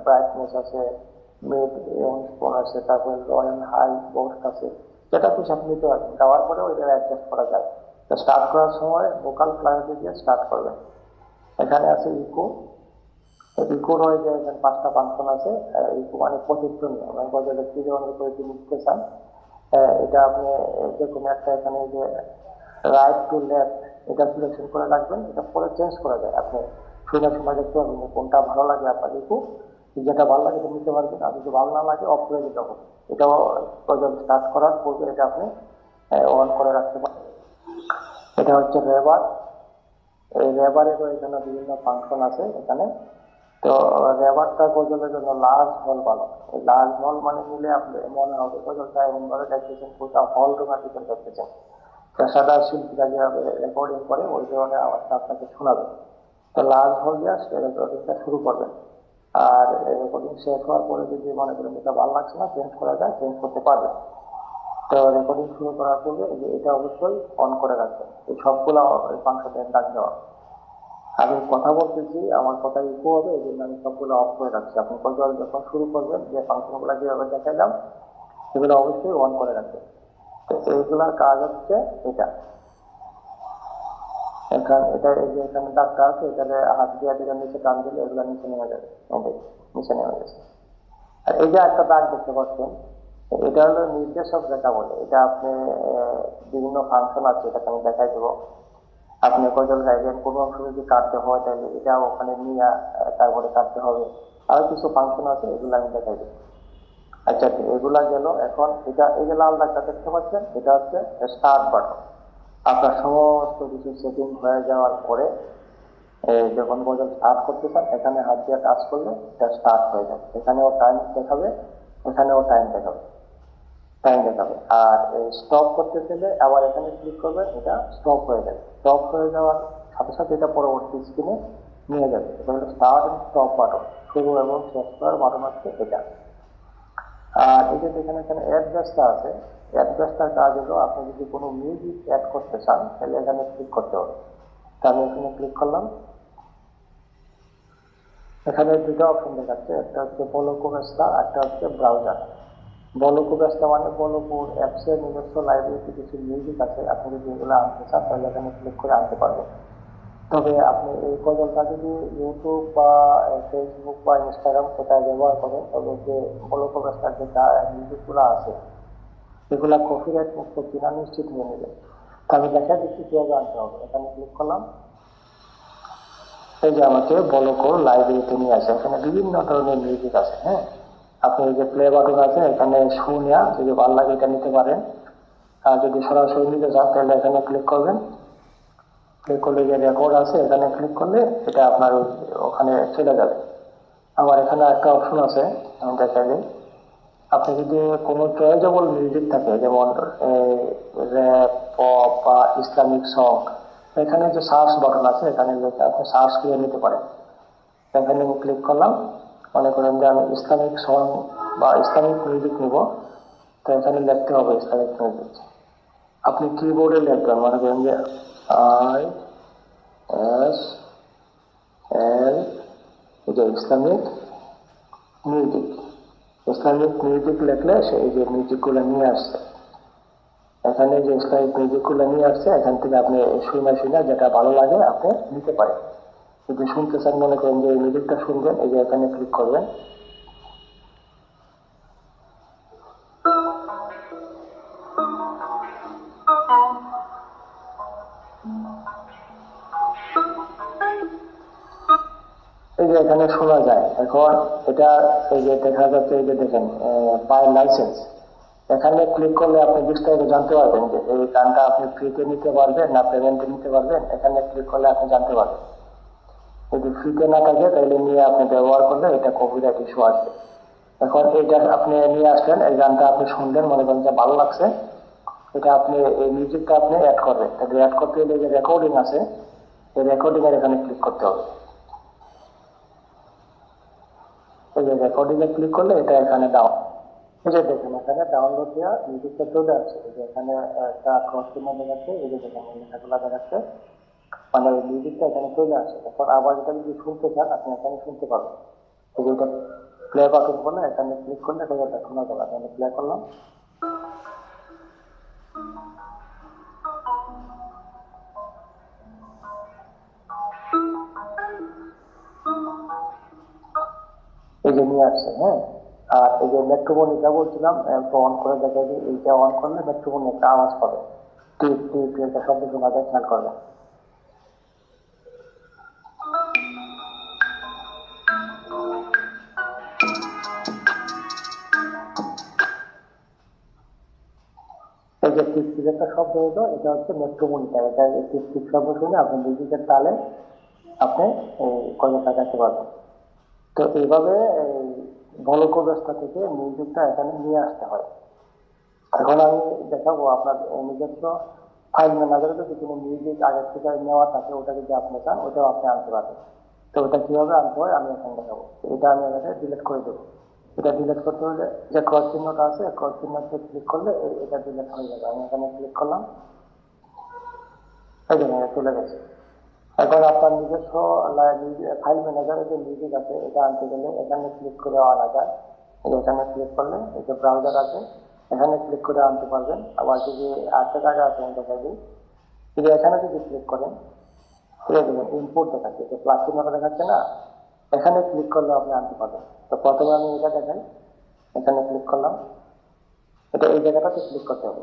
ব্রাইটনেস আছে, মিড রেঞ্জ ফোন আছে, তারপরে লো এন্ড হাই বোস্ট আছে, যেটা খুশি আপনি নিতে পারবেন। দেওয়ার পরে ওইটা অ্যাডজাস্ট করা যায়। তো স্টার্ট করার সময় ভোকাল ক্লারিটি দিয়ে স্টার্ট করবেন। এখানে আছে ইকো, ইকোর হয়ে যে এখানে পাঁচটা ফাংশন আছে। ইকো মানে প্রতিধ্বনি, মানে গজলের কি ধরনের প্রতিধ্বনি নিতে চান এটা আপনি যে কোনো একটা এখানে যে রাইট টু লেফট এটা সিলেকশন করে রাখবেন, এটা পরে চেঞ্জ করা যায়। আপনি শুনে সময় দেখতে পারবেন যে কোনটা ভালো লাগে আপনার ইকো, যেটা ভালো লাগে এটা নিতে পারবেন, আর যদি ভালো না লাগে অফ করে দিতে হবে। এটাও গজল স্টার্ট করার পূর্বে এটা আপনি অন করে রাখতে পারেন। এটা হচ্ছে রেবার। এই রেবারেরও এখানে বিভিন্ন ফাংশন আছে এখানে। তো রেবারটা গজলের জন্য লার্জ হল ভালো। এই লার্জ হল মানে নিলে আপনি মনে হবে গজলটা এমন ভাবে দেখতেছেন পুরোটা হল টোকাটিতে দেখতেছেন। পেশাদার শিল্পীরা যেভাবে রেকর্ডিং করে ওই ধরনের আওয়াজটা আপনাকে শোনাবে। তো লার্জ হল দিয়ে রেকর্ডিংটা শুরু করবেন। আর রেকর্ডিং শেষ হওয়ার পরে যদি মনে করেন এটা ভালো লাগছে না, চেঞ্জ করা যায়, চেঞ্জ করতে পারবেন। তো রেকর্ডিং শুরু করার পূর্বে এটা অবশ্যই অন করে রাখবেন। এই সবগুলো ফাংশনের ডাক দেওয়া। আমি কথা বলতেছি, আমার কথা ইকো হবে, এই জন্য আমি সবগুলো অফ করে রাখছি। আপনি গজল যখন শুরু করবেন যে ফাংশনগুলো যেভাবে দেখাইলাম সেগুলো অবশ্যই অন করে রাখবেন। তো এইগুলার কাজ হচ্ছে এটা। এখানে এটা এই যে এখানে ডাকটা আছে, এখানে হাত দিয়ে দিলে নিচে টান দিলে এগুলো নিচে নেমে যাবে, নিচে নেমে গেছে। আর এই যে একটা দাগ দেখতে পাচ্ছেন, এটা হলো নির্দেশক রেখা বলে। এটা আপনি বিভিন্ন ফাংশন আছে, এটাকে আমি দেখাই দেবো। আপনি গজল গাইবেন, কোনো অংশ যদি কাটতে হয় তাহলে এটা ওখানে নিয়ে তারপরে কাটতে হবে। আরো কিছু ফাংশন আছে, এগুলো আমি দেখাই দেবো। আচ্ছা, এগুলা গেল। এখন এটা এই যে লাল দাগটা দেখতে পাচ্ছেন, এটা হচ্ছে স্টার্ট বাটন। আপনার সমস্ত কিছু সেটিং হয়ে যাওয়ার পরে যখন গজল স্টার্ট করতে চান এখানে হাত দিয়ে টাচ করলে এটা স্টার্ট হয়ে যাবে। এখানেও টাইম দেখাবে, এখানেও টাইম দেখাবে, টাইম দেখাবে। আর স্টপ করতে চাইলে আবার এখানে ক্লিক করবেন, এটা স্টপ হয়ে যাবে। স্টপ হয়ে যাওয়ার সাথে সাথে এটা পরবর্তী স্ক্রিনে নিয়ে যাবে। এটা হলো স্টার্ট এন্ড স্টপ বাটন, শুরু এবং শেষ করার বাটন হচ্ছে এটা। আর এই যে এখানে এখানে অ্যাডজাস্টটা আছে, অ্যাডজাস্টার কাজ হলো আপনি যদি কোনো মিউজিক অ্যাড করতে চান তাহলে এখানে ক্লিক করতে হবে। তা আমি এখানে ক্লিক করলাম। এখানে দুটো অপশন দেখাচ্ছে, একটা হচ্ছে বলোকোভেস্টা, একটা হচ্ছে ব্রাউজার। বলোকোভেস্টা মানে বলোপুর অ্যাপসের নিজস্ব লাইব্রেরিতে কিছু মিউজিক আছে, আপনি যদি এগুলো আনতে চান তাহলে এখানে ক্লিক করে আনতে পারবেন। তবে আপনি এই গজলটা যদি ইউটিউব বা ফেসবুক বা ইনস্টাগ্রাম সেটা ব্যবহার করেন, তবে যে বলোকোভেস্টার যেটা মিউজিকগুলো আছে সেগুলা কপিরাইট মুক্ত কিনা নিশ্চিত হয়ে নেবেন। তা আমি দেখা দিচ্ছি কিভাবে আনতে হবে। এখানে ক্লিক করলাম, এই যে আমাকে বলোকোর লাইব্রেরিতে নিয়ে আসে। এখানে বিভিন্ন ধরনের মিউজিক আছে। হ্যাঁ, আপনি এই যে প্লে বাটন আছে, এখানে শুনিয়া যদি ভালো লাগে এটা নিতে পারেন। আর যদি সরাসরি নিতে চান তাহলে এখানে ক্লিক করবেন। ক্লিক করলে যে রেকর্ড আছে এখানে ক্লিক করলে এটা আপনার ওখানে চলে যাবে। আবার এখানে একটা অপশন আছে, আমি দেখাই দিই। আপনি যদি কোনো চয়েজেবল মিউজিক থাকে, যেমন র্যাপ, পপ বা ইসলামিক সং, এখানে যে সার্চ বাটন আছে এখানে আপনি সার্চ করে নিতে পারেন। এখানে আমি ক্লিক করলাম। মনে করেন যে আমি ইসলামিক সং বা ইসলামিক মিউজিক নিব, তো এখানে লিখতে হবে ইসলামিক মিউজিক। আপনি কিবোর্ডে লিখবেন, মনে করেন যে ISL, এই যে ইসলামিক মিউজিক। ইসলামিক মিউজিক লিখলে সেই যে মিউজিকগুলো নিয়ে আসছে, এখানে যে ইসলামিক মিউজিকগুলো নিয়ে আসছে, এখান থেকে আপনি শুনে যেটা ভালো লাগে আপনি নিতে পারেন। যদি শুনতে চান, মনে করেন যে এই মিউজিকটা শুনবেন, এই যে এখানে ক্লিক করবেন। এই যে এখানে শোনা যায়। এখন এটা এই যে দেখা যাচ্ছে, এই যে দেখেন বাই লাইসেন্স, এখানে ক্লিক করলে আপনি বিস্তারিত জানতে পারবেন যে এই গানটা আপনি ফ্রিতে নিতে পারবেন না পেমেন্টে নিতে পারবেন। এখানে ক্লিক করলে আপনি জানতে পারবেন। যদি ফ্রিতে না থাকে তাহলে নিয়ে আপনি ব্যবহার করলে এটা কপিরাইট ইস্যু আসবে। এখন এটা আপনি নিয়ে আসলেন, এই গানটা আপনি শুনলেন, মনে করেন যে ভালো লাগছে, এটা আপনি এই মিউজিকটা আপনি অ্যাড করবেন। তাহলে অ্যাড করতে গেলে যে রেকর্ডিং আছে, এই রেকর্ডিং এর এখানে ক্লিক করতে হবে। এই যে রেকর্ডিং এ ক্লিক করলে এটা এখানে ডাউন, এই যে দেখেন এখানে ডাউনলোড দেওয়া মিউজিকটা চলে আসছে। এই যে এখানে একটা ক্রস চিহ্ন দেখাচ্ছে, এই যে দেখেন এই লেখাগুলো দেখাচ্ছে, মানে মিউজিকটা এখানে চলে আসে। এখন আবার এটা যদি শুনতে চান আপনি এখানে শুনতে পাবেন। এই যে এটা প্লে বাটন বলে, এখানে ক্লিক করলে এটা শোনা যাবে। আমি প্লে করলাম, এই যে নিয়ে আসছে। হ্যাঁ, আর এই যে মেট্রোফোনটা বলছিলাম, তো অন করে দেখাই দিই। এইটা অন করলে মেট্রোফোন একটা আওয়াজ পাবে, টিপ টিপ একটা শব্দ শোনা যায়, খেয়াল করবে। এই যে টিপ টিপ একটা শব্দ হলো, এটা হচ্ছে মেট্রোফোনটা। এটা টিপ টিপ শব্দ শুনে আপনি মিউজিকের তালে আপনি কয়টা কাটাতে পারবেন। তো এইভাবে এই বলক ব্যবস্থা থেকে মিউজিকটা এখানে নিয়ে আসতে হয়। এখন আমি দেখাবো আপনার নিজস্ব ফাইল ম্যানেজারে যদি কোনো মিউজিক আগের থেকে নেওয়া থাকে, ওটা যদি আপনি চান ওটাও আপনি আনতে পারবেন। তো ওটা কিভাবে আনতে হয় আমি এখানে দেখাবো। এটা আমি এখানে ডিলিট করে দেবো। এটা ডিলিট করতে হলে যে ক্রস চিহ্নটা আছে, ক্রস চিহ্নতে ক্লিক করলে এটা ডিলিট হয়ে যাবে। আমি এখানে ক্লিক করলাম, এই যে চলে গেছে। এখন আপনার নিজস্ব ফাইল ম্যানেজারে যে মিউজিক আছে, এটা আনতে গেলে এখানে ক্লিক করে আনা যায়। এখানে ক্লিক করলে এই যে ব্রাউজার আছে, এখানে ক্লিক করে আনতে পারবেন। আবার যদি আরেকটা জায়গা আছে আমি দেখা দিই, যদি এখানে যদি ক্লিক করেন, ঠিক আছে, ইম্পোর্ট দেখাচ্ছে, যে প্লাস চিহ্নটা দেখাচ্ছে না, এখানে ক্লিক করলে আপনি আনতে পারবেন। তো প্রথমে আমি এটা দেখাই, এখানে ক্লিক করলাম, এটা এই জায়গাটাতে ক্লিক করতে হবে।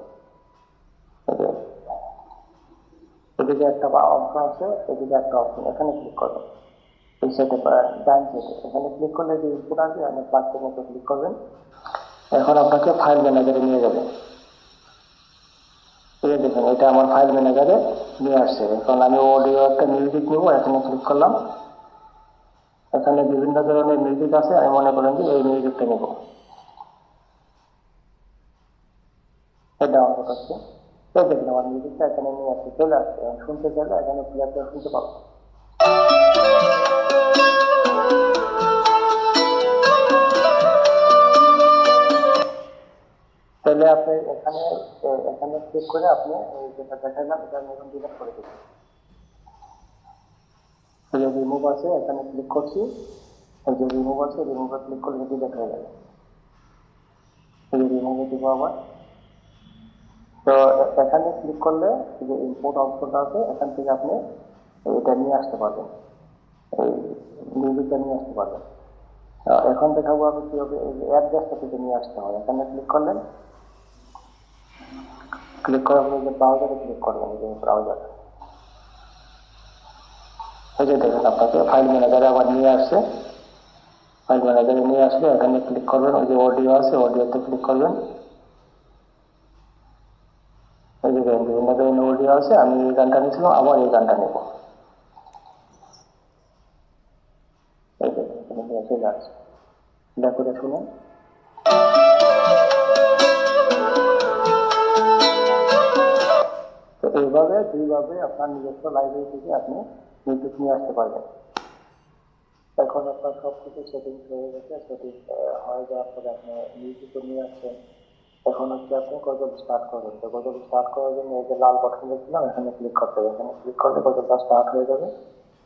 এদিকে একটা অপশন আছে, এদিকে একটা অপশন, এখানে ক্লিক করবেন। এই সেটে ডান সাইডে এখানে ক্লিক করলে যে ইনপুট আসবে, আপনি প্লাস চিহ্নতে ক্লিক করবেন। এখন আপনাকে ফাইল ম্যানেজারে নিয়ে যাবে। এই দেখেন এটা আমার ফাইল ম্যানেজারে নিয়ে আসছে। এখন আমি অডিও একটা মিউজিক নেবো, এখানে ক্লিক করলাম। এখানে বিভিন্ন ধরনের মিউজিক আছে, আমি মনে করেন যে এই মিউজিকটা নেব। এটা ডাউনলোড হচ্ছে, এই দেখেন আমার মিউজিকটা এখানে নিয়ে আসছে, চলে আসছে। শুনতে চাইলে এখানে প্লে করে শুনতে পাবো। তাহলে আপনি এখানে এখানে ক্লিক করে আপনি যেটা দেখালাম এটা আমি এখন ডিলিট করে দেবো। এই যে রিমুভ আছে, এখানে ক্লিক করছি, এই যে রিমুভ আছে, রিমুভে ক্লিক করলে ডিলিট হয়ে যাবে। এই যে রিমুভে দিব আবার। তো এখানে ক্লিক করলে যে ইম্পোর্ট অপশনটা আছে, এখান থেকে আপনি এটা নিয়ে আসতে পারবেন, এই মিউজিকটা নিয়ে আসতে পারবেন। এখন দেখাবো আমি কিভাবে এই অ্যাড্রেসটা থেকে নিয়ে আসতে হয়। এখানে ক্লিক করলেন, ক্লিক করার পরে যে ব্রাউজারে ক্লিক করবেন, এই যে ব্রাউজার, এই যে দেখেন আপনাকে ফাইল ম্যানেজারে আবার নিয়ে আসছে। ফাইল ম্যানেজারে নিয়ে আসলে এখানে ক্লিক করবেন, ওই যে অডিও আছে, অডিওতে ক্লিক করবেন। এই যে বিভিন্ন ধরনের অডিও আছে, আমি এই গানটা নিয়েছিলাম, আবার এই গানটা নেব। এই যে এখানে নিয়ে চলে আসছে, এটা করে শুনুন। তো এইভাবে দুইভাবে আপনার নিজস্ব লাইব্রেরি থেকে আপনি মিউজিক নিয়ে আসতে পারবেন। এখন আপনার সবকিছু সেটিংস হয়ে গেছে। সেটিংস হয়ে যাওয়ার পরে আপনি মিউজিকও নিয়ে আসছেন। এখন হচ্ছে আপনি গজল স্টার্ট করবেন। তো গজল স্টার্ট করার জন্য এই যে লাল বাটন দেখছিলাম, এখানে ক্লিক করতে হবে। এখানে ক্লিক করলে গজলটা স্টার্ট হয়ে যাবে।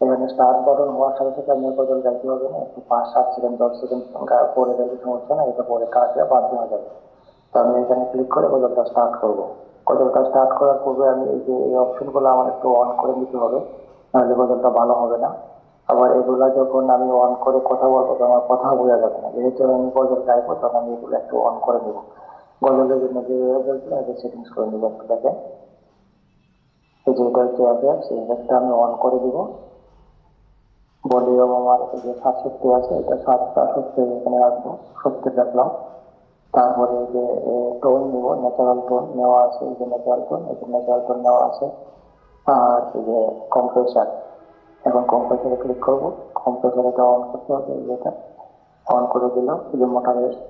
এখানে স্টার্ট বাটন হওয়ার সাথে সাথে আপনি গজল গাইতে হবে না, একটু 5-7 সেকেন্ড 10 সেকেন্ড পরে গেলে সমস্যা না, এটা পরে কাটলে বাদ দেওয়া যাবে। তো আমি এখানে ক্লিক করে গজলটা স্টার্ট করবো। গজলটা স্টার্ট করার পূর্বে আমি এই যে এই অপশনগুলো আমার একটু অন করে নিতে হবে, নাহলে গজলটা ভালো হবে না। আবার এগুলা যখন আমি অন করে কথা বলবো তখন আমার কথা বোঝা যাবে না, যেহেতু আমি গজল গাইবো তখন আমি এগুলো একটু অন করে দেবো। গজলের জন্য যে সেটিংস করে নেবো একটু দেখেন। এই যে এটা হচ্ছে অ্যাপেক্স, এই অ্যাপেক্সটা আমি অন করে দিব। ভলিউম আমার এই যে 67 আছে, এটা 70 এখানে রাখবো, 70 রাখলাম। তারপরে এই যে টোন নিব, ন্যাচারাল টোন নেওয়া আছে, এই যে ন্যাচারাল টোন, এই যে ন্যাচারাল টোন নেওয়া আছে। আর এই যে কম্প্রেসার, এখন কম্প্রেসারে ক্লিক করবো। কম্প্রেসার এটা অন করতে হবে, এটা অন করে দিলাম। এই যে মোটা রেস্ট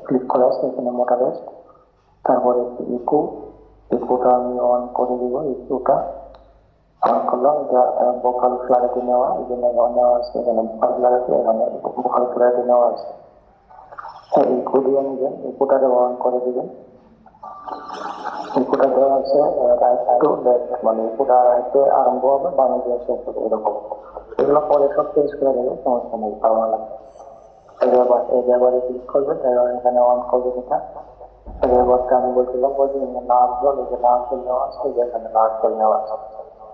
ক্লিক করে আছে, এখানে মোটা রেস্ট। তারপরে ইকো, ইকোটা আমি অন করে দিব। ইকোটা অন করলাম, এটা ভোকাল ক্লারিটি নেওয়া, এই জন্য নেওয়া আছে এখানে ভোকাল ক্লারিটি, এখানে ভোকাল ক্লারিটি নেওয়া আছে। ইকো দিয়ে নেবেন, ইকোটাকে অন করে দিবেন। ইকোটা দেওয়া আছে রাইট টু লেফট, মানে ইকোটা রাইটে আরম্ভ হবে, বামে দিয়ে শেষ হবে, এরকম। এগুলো পরে সব চেঞ্জ করে দেবে, সমস্যা নেই, পাওয়া লাগবে। এই ব্যাপারে ক্লিক করবেন, এখানে অন করবেন এটা। এই ব্যাপারটা আমি বলছিলাম বলছি লাল জল, এই যে লাল জল নেওয়া আছে, এই যে এখানে লাল জল নেওয়া আছে।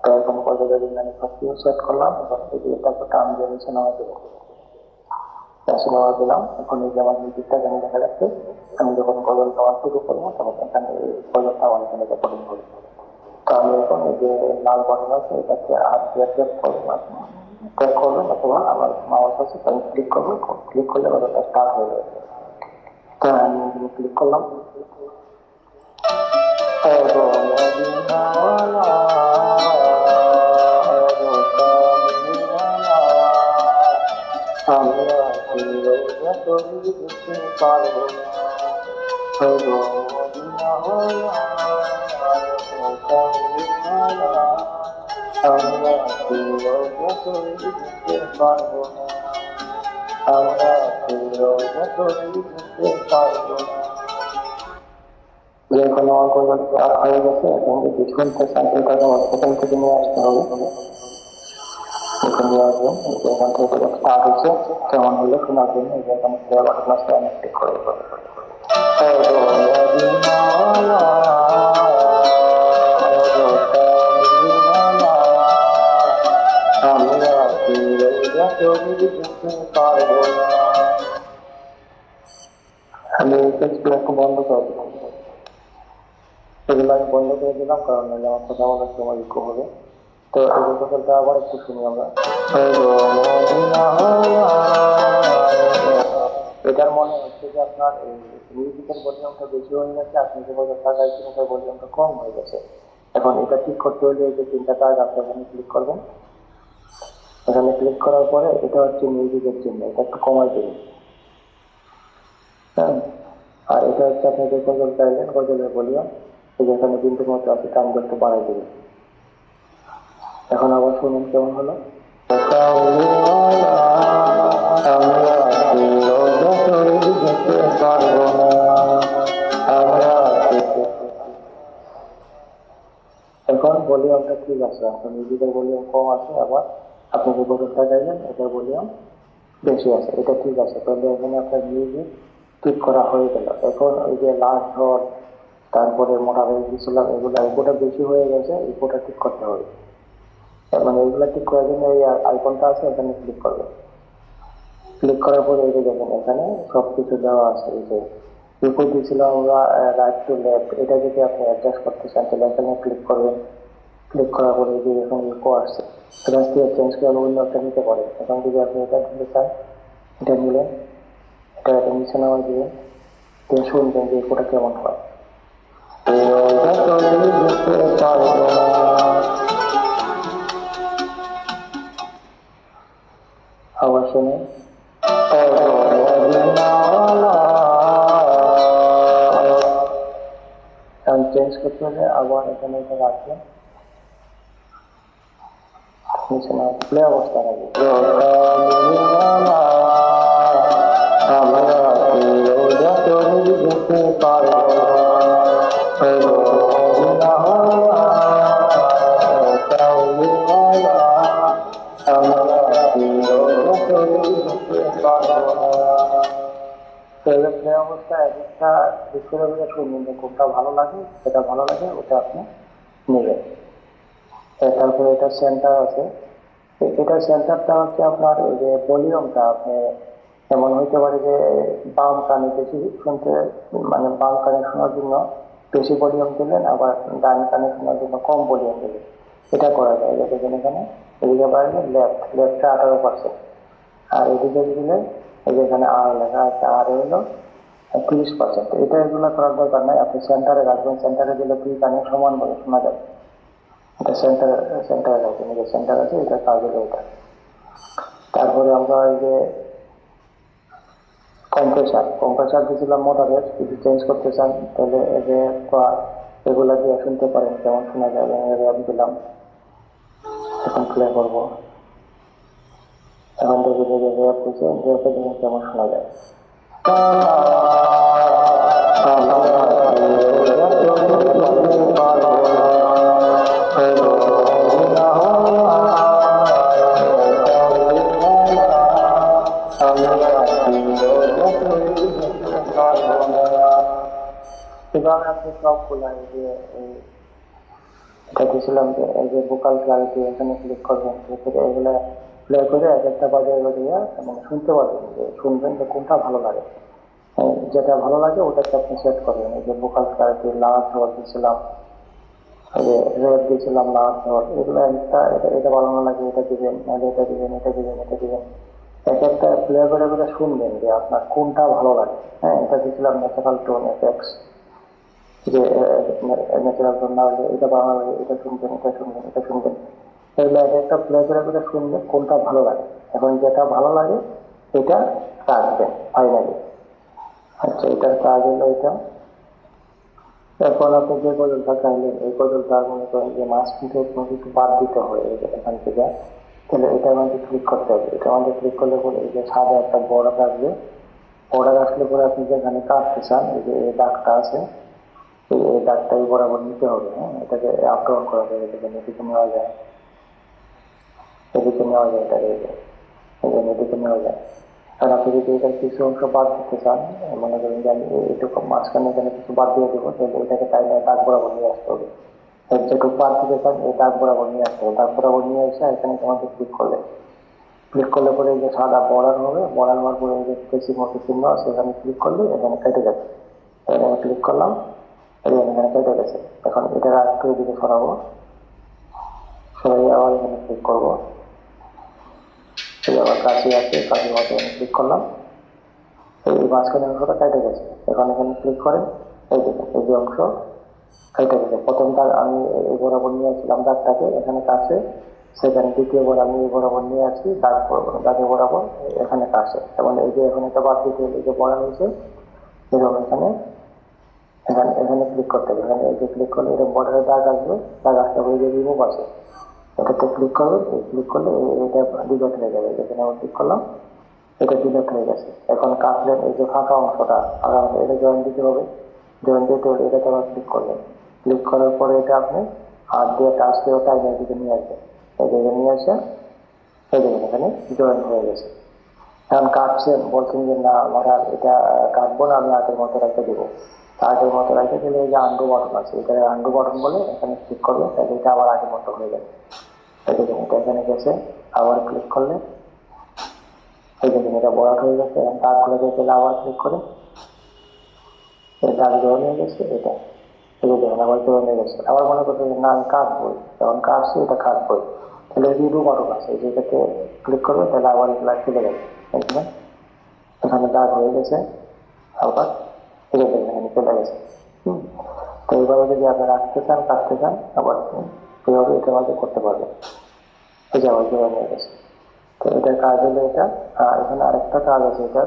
তো এখন কতটা দিন আমি সব কিছু সেট করলাম, এবং এই যে এটা টান দিয়ে নিচে নেওয়া দেবো, নেওয়া দিলাম। এখন এই যে আমার মিউজিকটা এখানে দেখা যাচ্ছে, আমি যখন গজল গাওয়া শুরু করবো তখন এখানে এই গজলটা আমার এখানে রেকর্ডিং করবো। তো আমি এখন এই যে লাল বাটন আছে, এটাকে হাত দিয়ে ট্যাপ করবেন, অথবা আমার মাউস আছে, আমি ক্লিক করবো, ক্লিক করলে গজলটা স্টার্ট হয়ে যাবে। তো আমি এখানে ক্লিক করলাম। যখন আমার কোনো স্টার্ট হয়ে গেছে, এখন যদি শুনতে স্যাম্পলটাকে আমার প্রথম থেকে নিয়ে আসতে হবে। এখন নিয়ে আসবেন, এখান থেকে স্টার্ট হচ্ছে, কেমন হলে শোনার জন্য এই যে এখানে প্লে বাটন আছে, আমি ক্লিক করে দেবো। আমি একটু বন্ধ করে দিলাম, এগুলো আমি বন্ধ করে দিলাম, কারণ নাহলে আমার কথা বলার সময় ইকো হবে। তো এই গজলটা আবার একটু শুনি আমরা। এটার মনে হচ্ছে যে আপনার এই মিউজিকের ভলিউমটা বেশি হয়ে গেছে, আপনি যে গজলটা গাইছেন এটার ভলিউমটা কম হয়ে গেছে। এখন এটা ঠিক করতে হলে এই যে তিনটা কাজ আছে, এখানে ক্লিক করবেন। এখানে ক্লিক করার পরে এটা হচ্ছে মিউজিকের জন্য, এটা একটু কমাই দেবেন, হ্যাঁ। আর এটা হচ্ছে আপনি যে গজল চাইলেন, গজলের ভলিউম এই যে এখানে তিনটে মতো আছে, টাইমটা একটু বাড়াই দেবেন। এখন আবার শুনুন কেমন হলো। এখন ভলিউমটা ঠিক আছে, আপনার মিউজিকের ভলিউম কম আছে, আবার আপনি যে গজলটা গাইলেন এটার ভলিউম বেশি আছে, এটা ঠিক আছে। তাহলে এখানে আপনার মিউজিক ঠিক করা হয়ে গেল। এখন ওই যে লাস্ট ঝড়, তারপরে মোটা হয়ে গেছিলাম, এগুলো ইকোটা বেশি হয়ে গেছে, ইকোটা ঠিক করতে হবে। মানে এগুলো ঠিক করার জন্য এই আইকনটা আছে, এখানে ক্লিক করবেন। ক্লিক করার পরে এই যে দেখেন এখানে সবকিছু দেওয়া আছে। এই যে ইকো দিয়েছিলাম আমরা রাইট টু লেফট, এটা যদি আপনি অ্যাডজাস্ট করতে চান তাহলে এখানে ক্লিক করবেন। ক্লিক করার পরে এই যে এখানে ইকো আসছে, এটা দিয়ে চেঞ্জ করে অন্য একটা নিতে পারেন। এখন যদি আপনি এটা নিতে চান, এটা নিলেন, এটা নিচে নেওয়া দিবেন, দিয়ে শুনবেন যে ইকোটা কেমন হয়। আবার শুনে চেঞ্জ করতে হলে আবার এখানে এটা রাখবেন, নিচে না প্লে অবস্থা রাখবেন। প্লে অবস্থায় একটা ঠিক করে শুনবেন, কোনটা ভালো লাগে, যেটা ভালো লাগে ওটা আপনি নেবেন। তারপরে এটা সেন্টার আছে, এটা সেন্টারটা হচ্ছে আপনার এই যে ভলিউমটা আপনি এমন হইতে পারে যে বাম কানে বেশি শুনতে, মানে বাম কানে শোনার জন্য বেশি ভলিউম দিলেন, আবার ডান কানে শোনার জন্য কম ভলিউম দিলেন। এটা করা যায়। দেখেন এখানে এদিকে বাড়লে লেফটে 18%, আর এদিকে দিলে এই যে এখানে আর লেখা আছে, আর হলো 30%। এটা এগুলো করার দরকার নাই, আপনি সেন্টারে রাখবেন। সেন্টারে দিলে দুই কানে সমান ভাবে শোনা যাবে। এটা সেন্টারে রাখবেন, এই যে সেন্টার আছে, এটা কাজ হলো এটা। তারপরে আমরা এই যে কম্প্রেসার দিয়েছিলাম মোটরের, যদি চেঞ্জ করতে চান তাহলে এই যে এগুলা দিয়ে শুনতে পারেন কেমন শোনা যাবে। র্যাপ দিলাম, এখন প্লে করবো। এখন দেখি যে র্যাপ দিচ্ছে, র্যাপে দেখুন কেমন শোনা যায়। এভাবে আপনি সবগুলা এই যে এটা দিয়েছিলাম যে এই যে ভোকাল ক্লারিটি, এখানে ক্লিক করবেন, এগুলা প্লে করে এক একটা বাজারে বাজিয়ে মানে শুনতে পারবেন, যে শুনবেন যে কোনটা ভালো লাগে। যেটা ভালো লাগে ওটাকে আপনি সেট করবেন। এই যে ভোকাল ক্লারিটি, লাউড হওয়ার দিয়েছিলাম, এই যে রেড দিয়েছিলাম, লাউড হওয়ার, এগুলো একটা এটা ভালো না লাগে এটা দিবেন, নাহলে এটা দিবেন, এটা দিবেন, এটা দিবেন। এক একটা প্লে করে করে শুনবেন যে আপনার কোনটা ভালো লাগে। হ্যাঁ, এটা দিয়েছিলাম ন্যাচারাল টোন এফেক্টস, যে ন্যাচারাল টোন না হলে এটা ভালো লাগে, এটা শুনবেন, এটা শুনবেন, এটা শুনবেন। এগুলো এক একটা প্লে করে করে শুনলে কোনটা ভালো লাগে। এখন যেটা ভালো লাগে এটা রাখবেন ফাইনালি। আচ্ছা, এটার কাজ হলো এটা। এরপর আপনি যে গজলটা চাইলেন, এই গজলটা মনে করেন যে মাছ কিন্তু কোনো কিছু বাদ দিতে হয় এখান থেকে, তাহলে এটা আমাদের ক্লিক করতে হবে। এটা আমাদের ক্লিক করলে পরে এই যে সাদা একটা বর্ডার আসবে। বর্ডার আসলে পরে আপনি যেখানে কাটতে চান, এই যে এই দাগটা আছে, এই দাগটাই বরাবর নিতে হবে। হ্যাঁ, এটাকে আপ ডাউন করা যায়, এটাকে এদিকে নেওয়া যায়, এদিকে নেওয়া যায়, এটাকে এদিকে নেওয়া যায়। কারণ আপনি যদি এটার কিছু অংশ বাদ দিতে চান, মনে করেন যে আমি এইটুকু মাঝখানে এখানে কিছু বাদ দিয়ে দেবো, তাহলে এটাকে তাইলে দাগ বরাবর নিয়ে আসতে হবে। যেটুকু বাদ দিতে চান এই দাগ বরাবর নিয়ে আসতে হবে। দাগ বরাবর নিয়ে এসে এখানে তোমাকে ক্লিক করলে পরে এই যে সাদা বর্ডার হবে, বর্ডার হওয়ার পরে এই যে কেসির মতো চিহ্ন আছে, এখানে ক্লিক করলে এখানে কেটে যাবে। এখানে ক্লিক করলাম, এখানে কেটে গেছে। এখন এটা একটু এদিকে সরাবো, সরাই আবার এখানে ক্লিক করবো। এই আবার কাছে আছে, কাছের মতো এখানে ক্লিক করলাম, এই মাঝখানে অংশটা কেটে গেছে। এখন এখানে ক্লিক করেন, এই দেখুন এই যে অংশ কেটে গেছে। প্রথমটা আমি এই বরাবর নিয়ে আসছিলাম দাগটাকে এখানে কাছে, সেখানে দ্বিতীয়বার আমি এই বরাবর নিয়ে আসছি দাগে বরাবর এখানে কাছে। এবং এই যে এখন এটা বাদ দিতে এই যে বড় হয়েছে, এরকম এখানে এখানে এখানে ক্লিক করতে হবে। এখানে এই যে ক্লিক করলে এরকম বর্ডারের দাগ আসবে, দাগ আসতে হবে, এই যে রিমুভ আছে এটাতে ক্লিক করবেন। এই ক্লিক করলে এটা ডিলিট হয়ে যাবে। এখানে আমি ক্লিক করলাম, এটা ডিলিট হয়ে গেছে। এখন কাটলেন এই যে ফাঁকা অংশটা, এটা জয়েন দিতে হবে। জয়েন দিতে হলে এটাতে আবার ক্লিক করলেন। ক্লিক করার পরে এটা আপনি হাত দিয়ে টাচ দিয়ে টাইমের দিকে নিয়ে আসবেন। এই দিকে নিয়ে আসে এই দেখুন এখানে জয়েন হয়ে গেছে। এখন কাটছেন, বলছেন যে না আমার আর এটা কাটবো না, আমি আগের মতো রেখে দেবো। আগের মতো রেখে দিলে এই যে আন্ডু বাটন আছে, এটা আন্ডু বাটন বলে এখানে ক্লিক করবে, তাহলে এটা আবার আগের মতো হয়ে যাবে। এই দেখুন এটা এখানে গেছে, আবার ক্লিক করলে এই দেখুন এটা বড় হয়ে গেছে। এখন দাগ খুলে গেছে, আবার ক্লিক করে এই দাগ জয়েন হয়ে গেছে। এটা এই যে দেখুন আবার জয়েন হয়ে গেছে। আবার মনে করতে না আমি কাটবই, যখন কাটছি এটা কাটবই, তাহলে রিডু বাটন আছে, যেটাতে ক্লিক করবে, তাহলে আবার এগুলা চলে যাবে। এখানে দাগ হয়ে গেছে, আবার এই যে দেখুন এখানে চলে গেছে। তো এইভাবে যদি আপনি রাখতে চান, কাটতে চান, আবার এইভাবে এটা আমাদের করতে পারবেন। এই যে আবার জয়েন হয়ে গেছে। তো এটার কাজ হলো এটা। এখানে আরেকটা কাজ আছে এটা,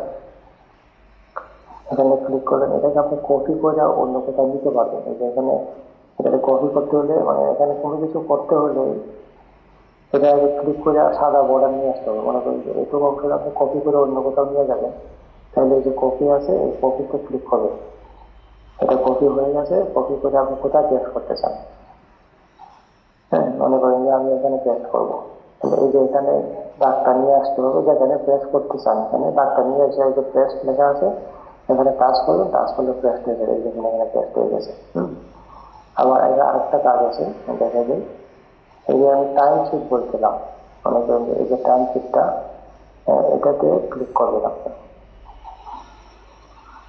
এখানে ক্লিক করলেন, এটাকে আপনি কপি করে অন্য কোথাও নিতে পারবেন। এই যে এখানে এটাকে কপি করতে হলে, মানে এখানে কোনো কিছু করতে হলে এটা আগে ক্লিক করে সাদা বর্ডার নিয়ে আসতে হবে। মনে করেন যে এইটুকু অংশটা আপনি কপি করে অন্য কোথাও নিয়ে যাবেন, তাহলে এই যে কপি আছে, এই কপিতে ক্লিক করবেন। এটা কপি হয়ে গেছে। কপি করে আপনি কোথায় পেস্ট করতে চান, হ্যাঁ মনে করেন যে আমি এখানে পেস্ট করবো, তাহলে এই যে এখানে দাগটা নিয়ে আসতে হবে, যেখানে পেস্ট করতে চান এখানে দাগটা নিয়ে এসে এই যে পেস্ট লেখা আছে এখানে টাচ করবেন, টাচ করলে পেস্ট হয়ে যাবে। এই যে এখানে পেস্ট হয়ে গেছে। আবার আরেকটা কাজ আছে, দেখা যায় এই যে আমি টাইম শিট বলছিলাম, মনে করেন যে এই যে টাইমশিটটা, এটাতে ক্লিক করবেন আপনি।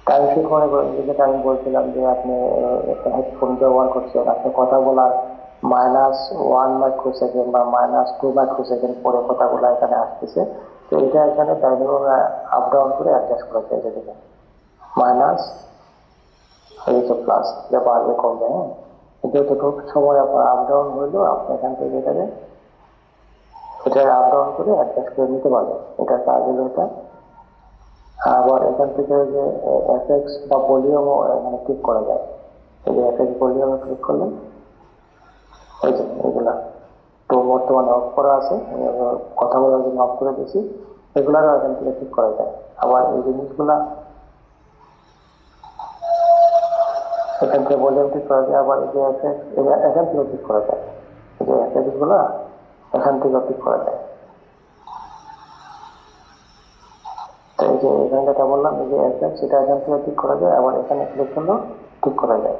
টাইমশিট মনে করেন যেটা আমি বলছিলাম যে আপনি একটা হেডফোন ব্যবহার করছেন, আপনি কথা বলার -1 মাইক্রোসেকেন্ড বা -2 মাইক্রোসেকেন্ড পরে কথাগুলো এখানে আসতেছে। তো এটা এখানে ডাইনিং আপ ডাউন করে অ্যাডজাস্ট করা যায়। যেটা মাইনাস এই যে প্লাস, যা বাড়বে কমবে, হ্যাঁ, যতটুকু সময় আপনার আপ ডাউন হইলো আপনি এখান থেকে এটা আপ ডাউন করে অ্যাডজাস্ট করে নিতে পারবেন। এটা কাজ হলো এটা। আবার এখান থেকে যে এফএক্স বা ভলিউমও এখানে ক্লিক করা যায়। এই যে এফএক্স ভলিউমে ক্লিক করলেন, এই যে এগুলা তো বর্তমানে অফ করা আছে, কথা বলার জন্য অফ করে দিয়েছি, এগুলারও এখান থেকে ক্লিক করা যায়। আবার এই জিনিসগুলা এখান থেকে ভলিউম ক্লিক করা যায়। আবার এই যে এফএক্স এখান থেকে ক্লিক করা যায়, এই যে এফএক্স গুলা এখান থেকে ক্লিক করা যায়। তো এই যে এখানে যেটা বললাম, এই যে এফএক্স, এটা এখান থেকে ক্লিক করা যায়, আবার এখানে ক্লিক করলেও ক্লিক করা যায়।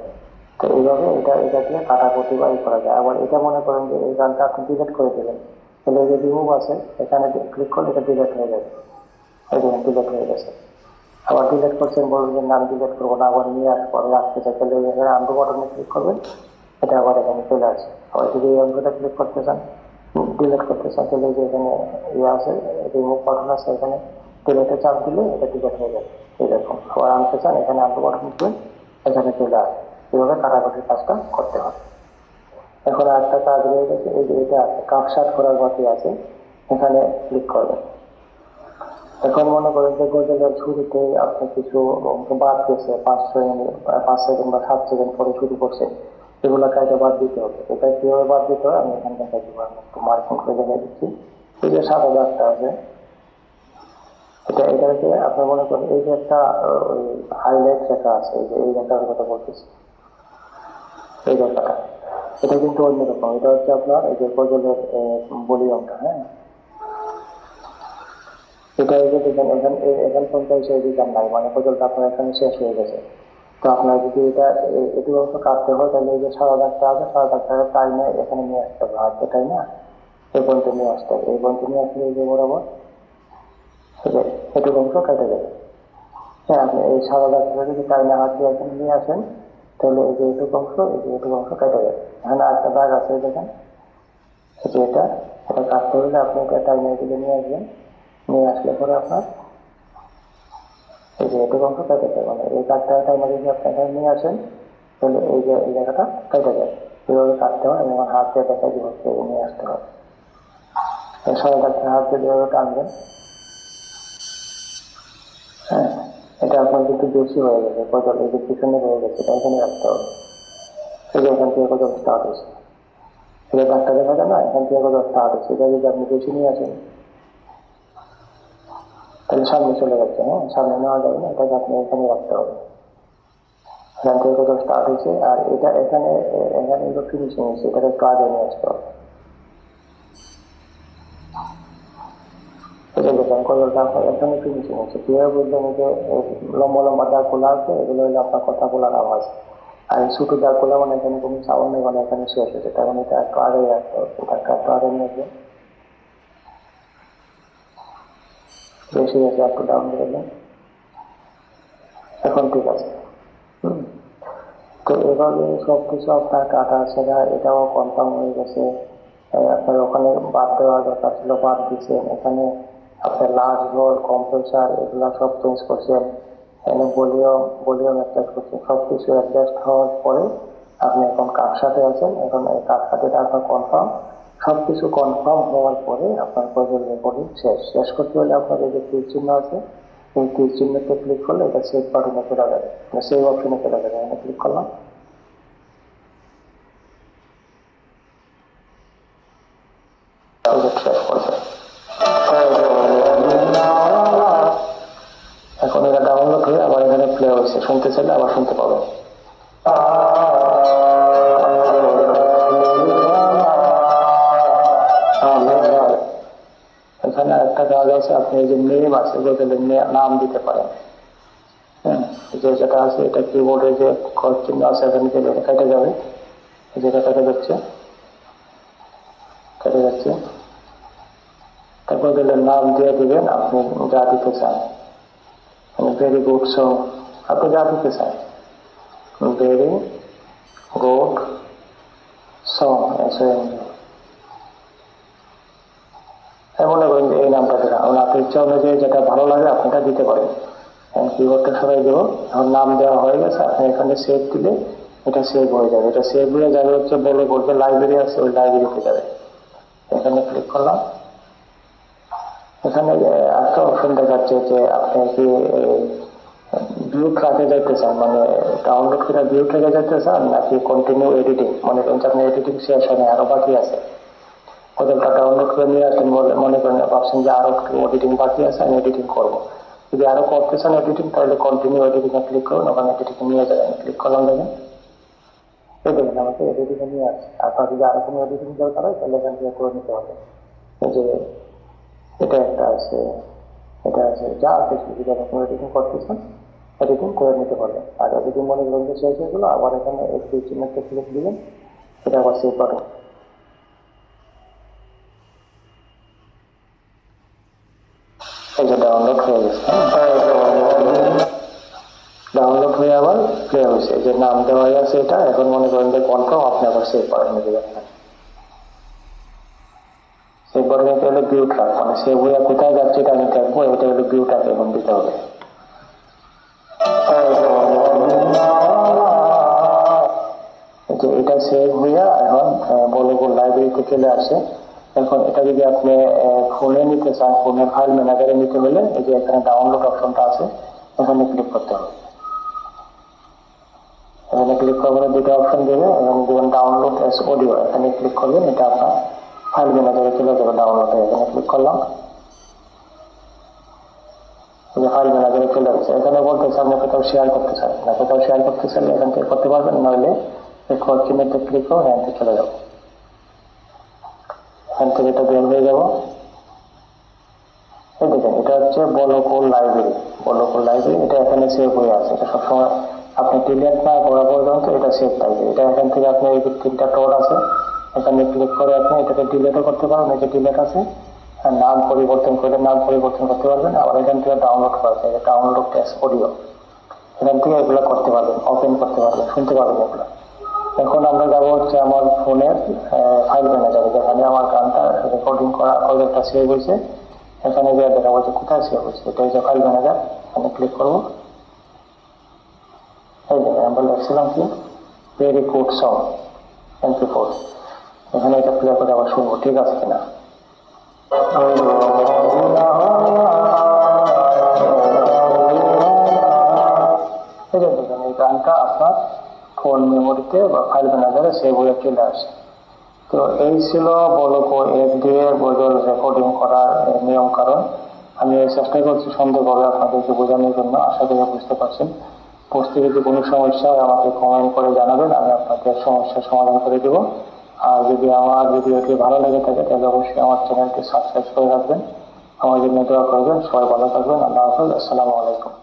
তো এইভাবে এটা দিয়ে কাটাকুটি বা করা যায়। আবার এটা মনে করেন যে এই গানটা আপনি ডিলিট করে দেবেন, তাহলে এই যে রিমুভ আছে এখানে ক্লিক করলে এটা ডিলিট হয়ে যাবে। এই যে ডিলিট হয়ে গেছে। আবার ডিলিট করছেন, বলবেন না আমি ডিলিট করবো না, আবার নিয়ে আসবো, আমি রাখতে চাই, তাহলে এখানে আনডু বাটনে ক্লিক করবেন, এটা আবার এখানে চলে আসে। আবার যদি এই অঙ্কটা ক্লিক করতে চান, ডিলিট করতে চান, তাহলে যে এখানে আছে রিমুভ বাটন আছে, এখানে ডিলিটে চাপ দিলে এটা ডিলিট হয়ে যাবে। এরকম আবার আনতে চান, এখানে আনডু বাটন দিবেন, এখানে চলে আসে। এভাবে কাটাকুটির কাজটা করতে হবে। এখন আরেকটা কাজ রয়ে গেছে, এই যে এটা আছে কাটসাট করার বাকি আছে, এখানে ক্লিক করবেন। এখন মনে করেন যে গজলের শুরুতে আপনি কিছু বাদ গেছে, 5 সেকেন্ড বা 7 সেকেন্ড পরে শুরু করছে, এগুলো কাজে বাদ দিতে হবে। এটা কিভাবে বাদ দিতে হয় আমি এখানে দেখাই দিব, আমি একটু মার্কিং করে দেখাই দিচ্ছি। এই যে সাদা দাগটা আছে, এটাকে আপনি মনে করেন এই যে একটা হাইলাইট রেখা আছে, এই যে এই রেখার কথা বলতেছি, এই রেখাটা, এটা কিন্তু অন্যরকম। এটা হচ্ছে আপনার এই যে গজলের ভলিউমটা, হ্যাঁ, এটা এই যে দেখেন এখান পর্যন্ত এসে গান নাই, মানে গজলটা আপনার এখানে শেষ হয়ে গেছে। তো আপনার যদি এটা এটু অংশ কাটতে হয়, তাহলে এই যে সাদা দাগটা আছে, সাদা দাগটাকে টাইমে এখানে নিয়ে আসতে হবে, হাতে টাইমে এই পর্যন্ত নিয়ে আসতে হবে। এই পর্যন্ত নিয়ে আসলে এই যে বরাবর এটুকু অংশ কেটে যাবে। হ্যাঁ, আপনি এই সাদা দাগটা যদি টাইমে হাত দিয়ে এখানে নিয়ে আসেন, তাহলে এই যে এটুকু অংশ, এই যে এটুকু অংশ কেটে যাবে। এখানে আরেকটা দাগ আছে দেখেন, এই যে এটা কাটতে হলে আপনি এটা টাইমে দিকে নিয়ে আসবেন, নিয়ে আসলে পরে আপনার এই যে এটুকু অংশ কেটে যায়, মানে এই কাঠটা টাইমে যদি আপনি এখানে নিয়ে আসেন, তাহলে এই যে এই জায়গাটা কেটে যায়। এভাবে কাটতে হয়, আমি আমার হাত দিয়ে দেখা দিব নিয়ে আসতে হবে। সবাই কাটতে হাত দিয়ে যেভাবে টানবেন, হ্যাঁ, এটা আপনার কিন্তু বেশি হয়ে গেছে, গজল এই যে পিছনে হয়ে গেছে, এটা এখানে রাখতে হবে। এই যে এখান থেকে গজল স্টার্ট হয়েছে, এই যে দাগটা দেখা যায় না, এখান থেকে গজল স্টার্ট হচ্ছে, এটা যদি আপনি বেশি নিয়ে আসেন তাহলে সামনে চলে যাচ্ছে, হ্যাঁ, সামনে নেওয়া যাবে না, এটাকে আপনি এখানে রাখতে হবে। এখান থেকে গজল স্টার্ট হয়েছে, আর এটা এখানে এগুলো ফিনিশিং হয়েছে, এটাকে একটু আগে নিয়ে আসতে হবে। এটা দেখেন গজলটা আপনার এখানে ফিনিশিং হচ্ছে। কিভাবে বললেন, এই যে লম্বা লম্বা দাগগুলো আছে, এগুলো হলো আপনার কথা বলার আওয়াজ। আর এই ছোট দাগগুলো মানে এখানে কোনো সাউন্ড নেই, মানে এখানে শেষ হয়েছে, তার মানে এটা একটু আগে রাখতে হবে, এটা একটু আগে নিয়ে আসবেন। বেশি গেছে, একটু ডাউন করবেন, এখন ঠিক আছে। তো এভাবে সবকিছু আপনার কাটা ছেঁড়া এটাও কনফার্ম হয়ে গেছে। আপনার ওখানে বাদ দেওয়া দরকার ছিল, বাদ দিচ্ছেন। এখানে আপনার লাস্ট রোল কম্প্রেসার এগুলা সব চেঞ্জ করছেন, এখানে ভলিউম অ্যাডজাস্ট করছেন। সব কিছু অ্যাডজাস্ট হওয়ার পরে আপনি এখন কাটসাটে আছেন। এখন এই কাটসাটেটা আপনার কনফার্ম, সব কিছু কনফার্ম হওয়ার পরে আপনার গজল রেকর্ডিং শেষ করতে হলে আপনার এই যে তীর চিহ্ন আছে, এই তীর চিহ্নতে ক্লিক করলে এটা সেভ বাটনে চলে যাবে, সেভ অপশনে চলে যাবে। এখানে ক্লিক করলাম, এখন এটা ডাউনলোড হয়ে আবার এখানে প্লে হয়েছে, শুনতে চাইলে আবার শুনতে পাবেন। এখানে একটা কাজ আছে, আপনি এই যে নেম আছে গজলের নাম দিতে পারেন। হ্যাঁ, যেটা আছে এটা কিবোর্ডে যে ক্রস চিহ্ন আছে এখানে গেলে কেটে যাবে, যেটা কেটে যাচ্ছে। গজলের নাম দিয়ে দিবেন আপনি যা দিতে চান। ভেরি গুড সং, আপনি যা দিতে চান। ভেরি গুড সং মনে করেন যে এই নামটা দিলাম, আপনার ইচ্ছা অনুযায়ী যেটা ভালো লাগে আপনি এটা দিতে পারেন। কিবোর্ডটা সবাই দেবো। এখন নাম দেওয়া হয়ে গেছে, আপনি এখানে সেভ দিলে এটা সেভ হয়ে যাবে। এটা সেভ হয়ে যাবে হচ্ছে বলে বলতে লাইব্রেরি আছে, ওই লাইব্রেরিতে যাবে। এখানে ক্লিক করলাম। এখানে একটা অপশন দেখাচ্ছে যে আপনি কি ভিউ ট্র্যাকে যাইতে চান, মানে ডাউনলোড করে ভিউ ট্র্যাকে যাইতে চান নাকি কন্টিনিউ এডিটিং। মনে করেন আপনি এডিটিং শেষ হয় না, আরো বাকি আছে। গজলটা ডাউনলোড করে নিয়ে আসেন, মনে করেন ভাবছেন যে আরো এডিটিং বাকি আছে, আমি এডিটিং করবো। যদি আরো করতে চান এডিটিং, তাহলে কন্টিনিউ এডিটিং এ ক্লিক করুন, ওখানে এডিটিং নিয়ে যাবেন। ক্লিক করলাম, দেখেন এই দেখেন আমাকে এডিটিং এ নিয়ে আসছে। আপনার যদি আরো কোনো এডিটিং দরকার হয় তাহলে এখান থেকে করে নিতে হবে। এই যে এটা একটা আছে, এটা আছে, যা আছে যদি আপনি এডিটিং করতে চান এডিটিং করে নিতে পারবেন। আর এডিটিং মনে করেন যে শেষ হয়ে গেলো, আবার এখানে একটু চিহ্নটা ক্লিক দিবেন, এটা আবার সেভ বাটন। এই যে ডাউনলোড হয়ে গেছে, ডাউনলোড হয়ে আবার প্লে হয়েছে। যে নাম দেওয়া আছে এটা, এখন মনে করেন যে কনফার্ম, আপনি আবার সেভ বাটনে দিবেন। সেভ বাটনে হলে ভিউ ট্র্যাক, মানে সেভ হয়ে কোথায় যাচ্ছে এটা আমি দেখবো, এটা হলো ভিউ ট্র্যাক, এখন দিতে হবে। যে এটা সেভ হইয়া এখন বলো লাইব্রেরিতে চলে আসে। এখন এটা যদি আপনি ফোনে নিতে চান, ফোনের ফাইল ম্যানেজারে নিতে হলে এই যে এখানে ডাউনলোড অপশনটা আছে, এখানে ক্লিক করতে হবে। এখানে ক্লিক করলে দুটো অপশন দেবে, এখানে দেবেন ডাউনলোড এস অডিও, এখানে ক্লিক করবেন, এটা আপনার ফাইল ম্যানেজারে চলে যাবে ডাউনলোড হয়ে। এখানে ক্লিক করলাম, যে ফাইল ম্যানেজারে চলে আসছে। এখানে বলতেছে আপনি কোথাও শেয়ার করতে চান না, কোথাও শেয়ার করতে চাইলে এখান থেকে করতে পারবেন, নইলে রেকর্ড চিহ্নতে ক্লিক করো, এখান থেকে চলে যাবো। এখান থেকে এটা বের হয়ে যাবো। এই দেখেন এটা হচ্ছে বলকুল লাইব্রেরি, বলকুল লাইব্রেরি, এটা এখানে সেভ হয়ে আছে। এটা সবসময় আপনি ডিলিট না করা পর্যন্ত এটা সেভ থাকবে। এটা এখান থেকে আপনি এই যে তিনটা ডট আছে, এখানে ক্লিক করে আপনি এটাকে ডিলিটও করতে পারবেন, এই যে ডিলিট আছে, আর নাম পরিবর্তন করে নাম পরিবর্তন করতে পারবেন। আবার এখান থেকে ডাউনলোড করা যায়, ডাউনলোড টেক্সট অডিও, এখান থেকে এগুলো করতে পারবেন, ওপেন করতে পারবেন, শুনতে পারবেন এগুলো। এখন আমরা যাবো হচ্ছে আমার ফোনের ফাইল ম্যানেজারে, যেখানে আমার গানটা রেকর্ডিং করা প্রজেক্টটা সেভ হয়েছে। এখানে গিয়ে দেখাবো যে কোথায় সেভ হয়েছে, এটা হচ্ছে ফাইল ম্যানেজার। এখানে ক্লিক করবো, এই দেখেন আমরা লিখছিলাম কি ভেরি গুড সং MP4। এখানে এটা প্লে করে আবার শুনবো, ঠিক আছে কিনা। এই যে দেখেন এই গানটা আপনার ফোন মেমোরিতে বা ফাইল ম্যানেজারে সেভ হয়ে চলে আসে। তো এই ছিল বলকো অ্যাপ দিয়ে গজল রেকর্ডিং করার নিয়ম কারণ। আমি চেষ্টা করছি সুন্দরভাবে আপনাদেরকে বোঝানোর জন্য, আশা করি বুঝতে পারছেন। বুঝতে যদি কোনো সমস্যা হয় আমাকে কমেন্ট করে জানাবেন, আমি আপনাদের সমস্যার সমাধান করে দেব। আর যদি আমার ভিডিওটি ভালো লেগে থাকে তাহলে অবশ্যই আমার চ্যানেলটি সাবস্ক্রাইব করে রাখবেন, আমার জন্য দোয়া করবেন। সবাই ভালো থাকবেন, আল্লাহ হাফেজ, আসসালামু আলাইকুম।